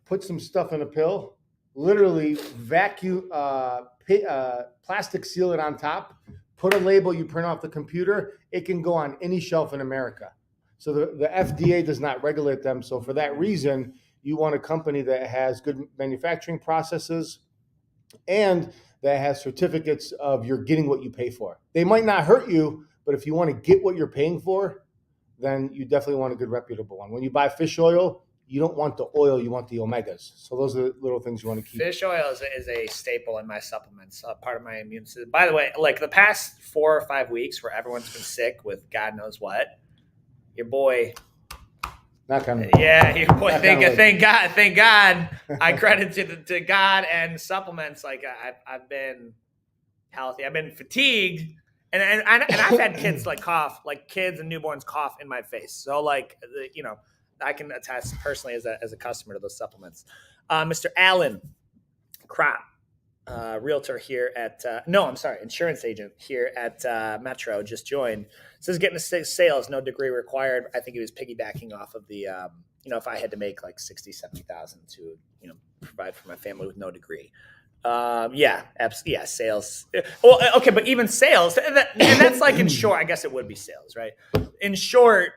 [SPEAKER 2] put some stuff in a pill, literally vacuum, plastic seal it on top, put a label you print off the computer. It can go on any shelf in America. So the FDA does not regulate them. So for that reason, you want a company that has good manufacturing processes and that has certificates of you're getting what you pay for. They might not hurt you, but if you want to get what you're paying for, then you definitely want a good reputable one. When you buy fish oil, you don't want the oil, you want the omegas. So those are the little things you want to keep.
[SPEAKER 1] Fish oil is a staple in my supplements, part of my immune system. By the way, like the past 4 or 5 weeks where everyone's been sick with God knows what, your boy.
[SPEAKER 2] Not kind of.
[SPEAKER 1] Yeah, your boy. Thank God. I credit to God and supplements. Like I've been healthy. I've been fatigued. And I've had kids cough, like kids and newborns cough in my face. So I can attest personally as a customer to those supplements. Mr. Allen Crop, realtor here at insurance agent here at Metro just joined. Says getting to sales, no degree required. I think he was piggybacking off of the if I had to make like 60, 70,000 to provide for my family with no degree. Sales. Well, okay, but even sales, and that's like in short, I guess it would be sales, right? In short,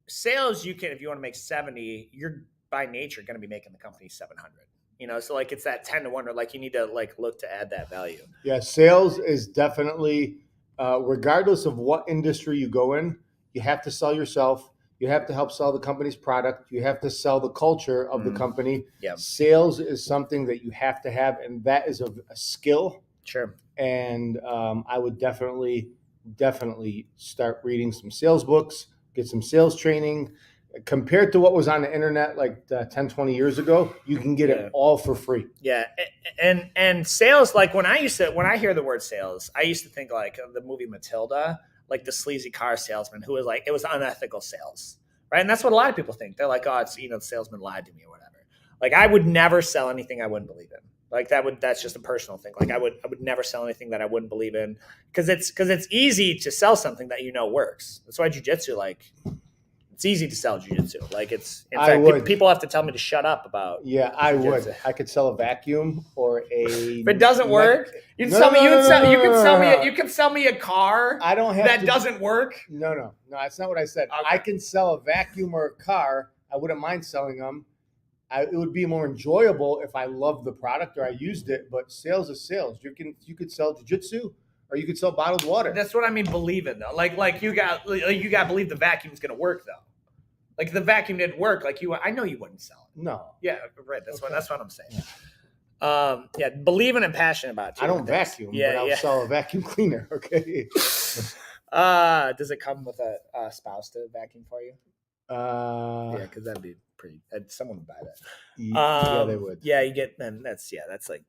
[SPEAKER 1] sales, you can, if you want to make 70, you're by nature going to be making the company 700. So like it's that 10 to 1, or like you need to like look to add that value.
[SPEAKER 2] Yeah, sales is definitely, regardless of what industry you go in, you have to sell yourself. You have to help sell the company's product. You have to sell the culture of the company.
[SPEAKER 1] Yeah.
[SPEAKER 2] Sales is something that you have to have, and that is a skill.
[SPEAKER 1] Sure.
[SPEAKER 2] And I would definitely start reading some sales books, get some sales training. Compared to what was on the internet like 10, 20 years ago, you can get it all for free.
[SPEAKER 1] Yeah. And sales, like when I hear the word sales, I used to think like of the movie Matilda, like the sleazy car salesman who was like, it was unethical sales, right? And that's what a lot of people think. They're like, oh, it's, the salesman lied to me or whatever. Like I would never sell anything I wouldn't believe in. Like that's just a personal thing. Like I would never sell anything that I wouldn't believe in because it's easy to sell something that works. That's why jiu-jitsu, like it's easy to sell jiu-jitsu. Like it's, in fact, people have to tell me to shut up about.
[SPEAKER 2] Yeah, I jiu-jitsu. Would. I could sell a vacuum or a.
[SPEAKER 1] If it doesn't work, you can sell me a car.
[SPEAKER 2] I don't have
[SPEAKER 1] that doesn't work.
[SPEAKER 2] No, that's not what I said. Okay. I can sell a vacuum or a car. I wouldn't mind selling them. It would be more enjoyable if I loved the product or I used it. But sales is sales. You could sell jiu-jitsu. Or you could sell bottled water.
[SPEAKER 1] That's what I mean. Believe it though. Like you got to believe the vacuum's gonna work though. Like if the vacuum didn't work, I know you wouldn't sell it.
[SPEAKER 2] No.
[SPEAKER 1] Yeah, right. That's what I'm saying. Believing and passionate about it.
[SPEAKER 2] I don't vacuum, but I'll sell a vacuum cleaner. Okay.
[SPEAKER 1] Does it come with a spouse to vacuum for you? Because that'd be pretty. Someone would buy that.
[SPEAKER 2] Yeah, they would.
[SPEAKER 1] Yeah, you get. And that's like.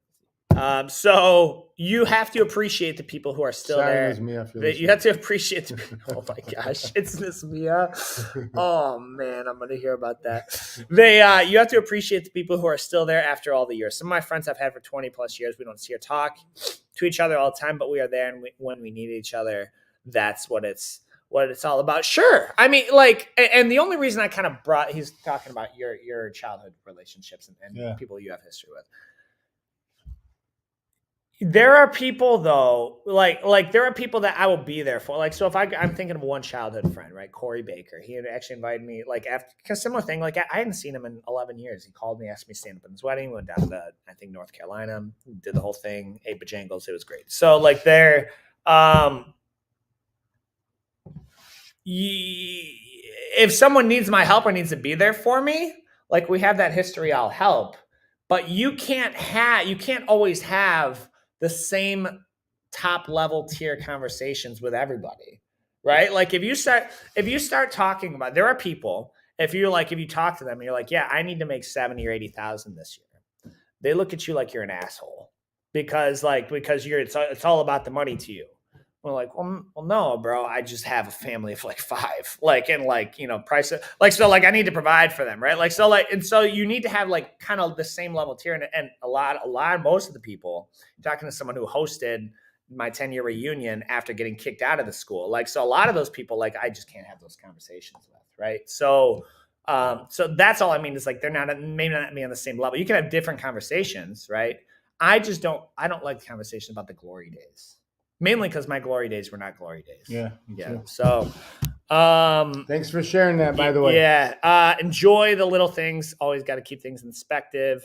[SPEAKER 1] So you have to appreciate the people who are still there.
[SPEAKER 2] Mia,
[SPEAKER 1] you have to appreciate the people. Oh my gosh, it's Miss Mia. Oh man, I'm gonna hear about that. You have to appreciate the people who are still there after all the years. Some of my friends I've had for 20 plus years. We don't see or talk to each other all the time, but we are there, and when we need each other, that's what it's all about. Sure, I mean, like, and the only reason I kind of he's talking about your childhood relationships and people you have history with. There are people though, like there are people that I will be there for. Like, so if I'm thinking of one childhood friend, right? Corey Baker. He had actually invited me, like after a similar thing. Like I hadn't seen him in 11 years. He called me, asked me to stand up in his wedding. Went down to I think North Carolina, did the whole thing, ate bojangles. It was great. So like there, if someone needs my help or needs to be there for me, like we have that history, I'll help. But you can't always have the same top level tier conversations with everybody, right? Like if you start talking about, there are people, if you talk to them and you're like, yeah, I need to make 70 or 80,000 this year, they look at you like you're an asshole because it's all about the money to you. We're like, well, no, bro. I just have a family of like 5, price it. So I need to provide for them, right? And so you need to have like kind of the same level tier. And most of the people, talking to someone who hosted my 10-year reunion after getting kicked out of the school, so a lot of those people, I just can't have those conversations with, right? So that's all I mean is they're maybe not me on the same level. You can have different conversations, right? I don't like the conversation about the glory days. Mainly because my glory days were not glory days.
[SPEAKER 2] Yeah.
[SPEAKER 1] Too. So,
[SPEAKER 2] thanks for sharing that, by the way.
[SPEAKER 1] Yeah. Enjoy the little things. Always got to keep things in perspective.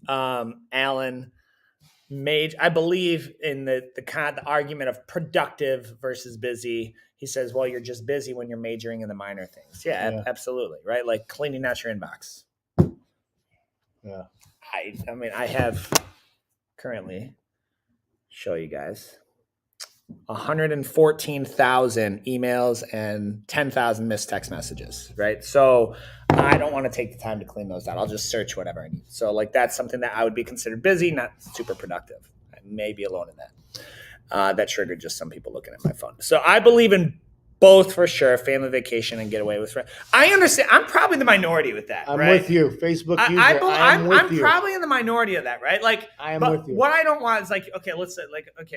[SPEAKER 1] Alan I believe in the argument of productive versus busy. He says, well, you're just busy when you're majoring in the minor things. Yeah. Absolutely. Right. Like cleaning out your inbox.
[SPEAKER 2] Yeah.
[SPEAKER 1] I have currently show you guys 114,000 emails and 10,000 missed text messages, right? So I don't want to take the time to clean those out. I'll just search whatever I need. So that's something that I would be considered busy, not super productive. I may be alone in that. That triggered just some people looking at my phone. So I believe in both for sure, family vacation and get away with friends. I understand. I'm probably the minority with that.
[SPEAKER 2] I'm
[SPEAKER 1] right?
[SPEAKER 2] with you, Facebook user.
[SPEAKER 1] I'm probably in the minority of that, right?
[SPEAKER 2] I am with you.
[SPEAKER 1] What I don't want is okay, let's say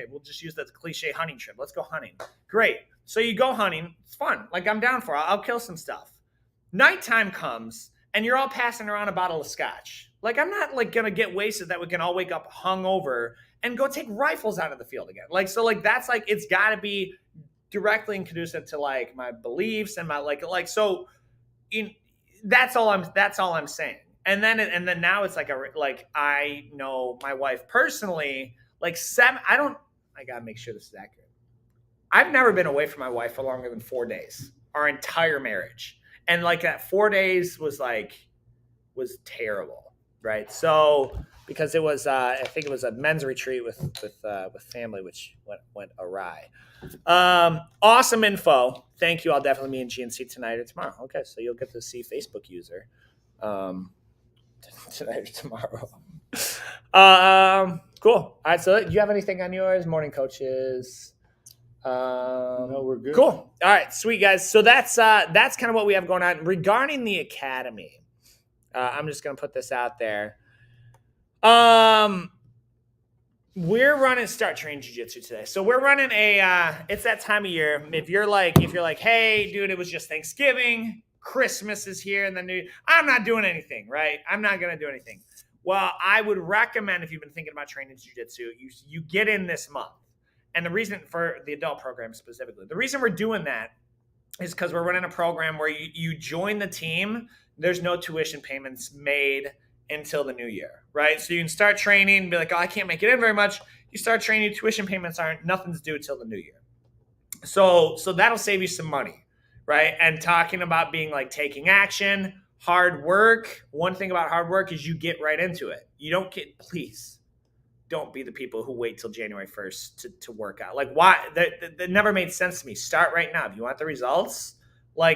[SPEAKER 1] we'll just use that cliche hunting trip. Let's go hunting. Great. So you go hunting. It's fun. I'm down for it. I'll kill some stuff. Nighttime comes and you're all passing around a bottle of scotch. I'm not gonna get wasted that we can all wake up hungover and go take rifles out of the field again. That's it's gotta be directly and conducive to my beliefs and my that's all I'm saying. And then now it's I know my wife personally, I gotta make sure this is accurate. I've never been away from my wife for longer than 4 days, our entire marriage. And that 4 days was terrible, right? So because it was I think it was a men's retreat with family, which went awry. Awesome info. Thank you. I'll definitely be in GNC tonight or tomorrow. Okay, so you'll get to see Facebook user tonight or tomorrow. Cool. All right, so do you have anything on yours? Morning coaches.
[SPEAKER 2] No, we're good.
[SPEAKER 1] Cool. All right, sweet guys. So that's kind of what we have going on regarding the academy. I'm just gonna put this out there. We're running Start Training Jiu-Jitsu today. So we're running it's that time of year. If you're like, hey, dude, it was just Thanksgiving, Christmas is here, and then I'm not doing anything, right? I'm not going to do anything. Well, I would recommend, if you've been thinking about training Jiu-Jitsu, you get in this month. And the reason for the adult program specifically, the reason we're doing that is because we're running a program where you join the team. There's no tuition payments made until the new year, right? So you can start training and be like, oh, I can't make it in very much. You start training, tuition payments nothing's due till the new year. So that'll save you some money, right? And talking about being taking action, hard work. One thing about hard work is you get right into it. Please don't be the people who wait till January 1st to work out. Why? That never made sense to me. Start right now. If you want the results,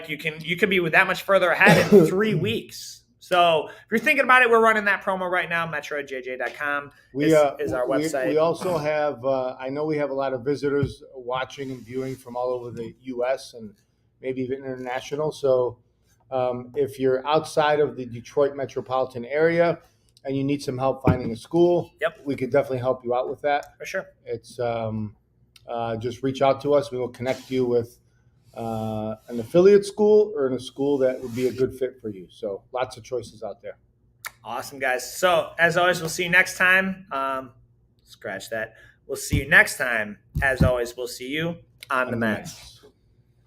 [SPEAKER 1] you can be that much further ahead in 3 weeks. So if you're thinking about it, we're running that promo right now. MetroJJ.com is our website.
[SPEAKER 2] We also have, I know we have a lot of visitors watching and viewing from all over the U.S. and maybe even international. So if you're outside of the Detroit metropolitan area and you need some help finding a school, we could definitely help you out with that.
[SPEAKER 1] For sure.
[SPEAKER 2] It's just reach out to us. We will connect you with an affiliate school or in a school that would be a good fit for you. So lots of choices out there.
[SPEAKER 1] Awesome, guys. So as always, we'll see you next time. Scratch that. We'll see you next time. As always, we'll see you on the mats.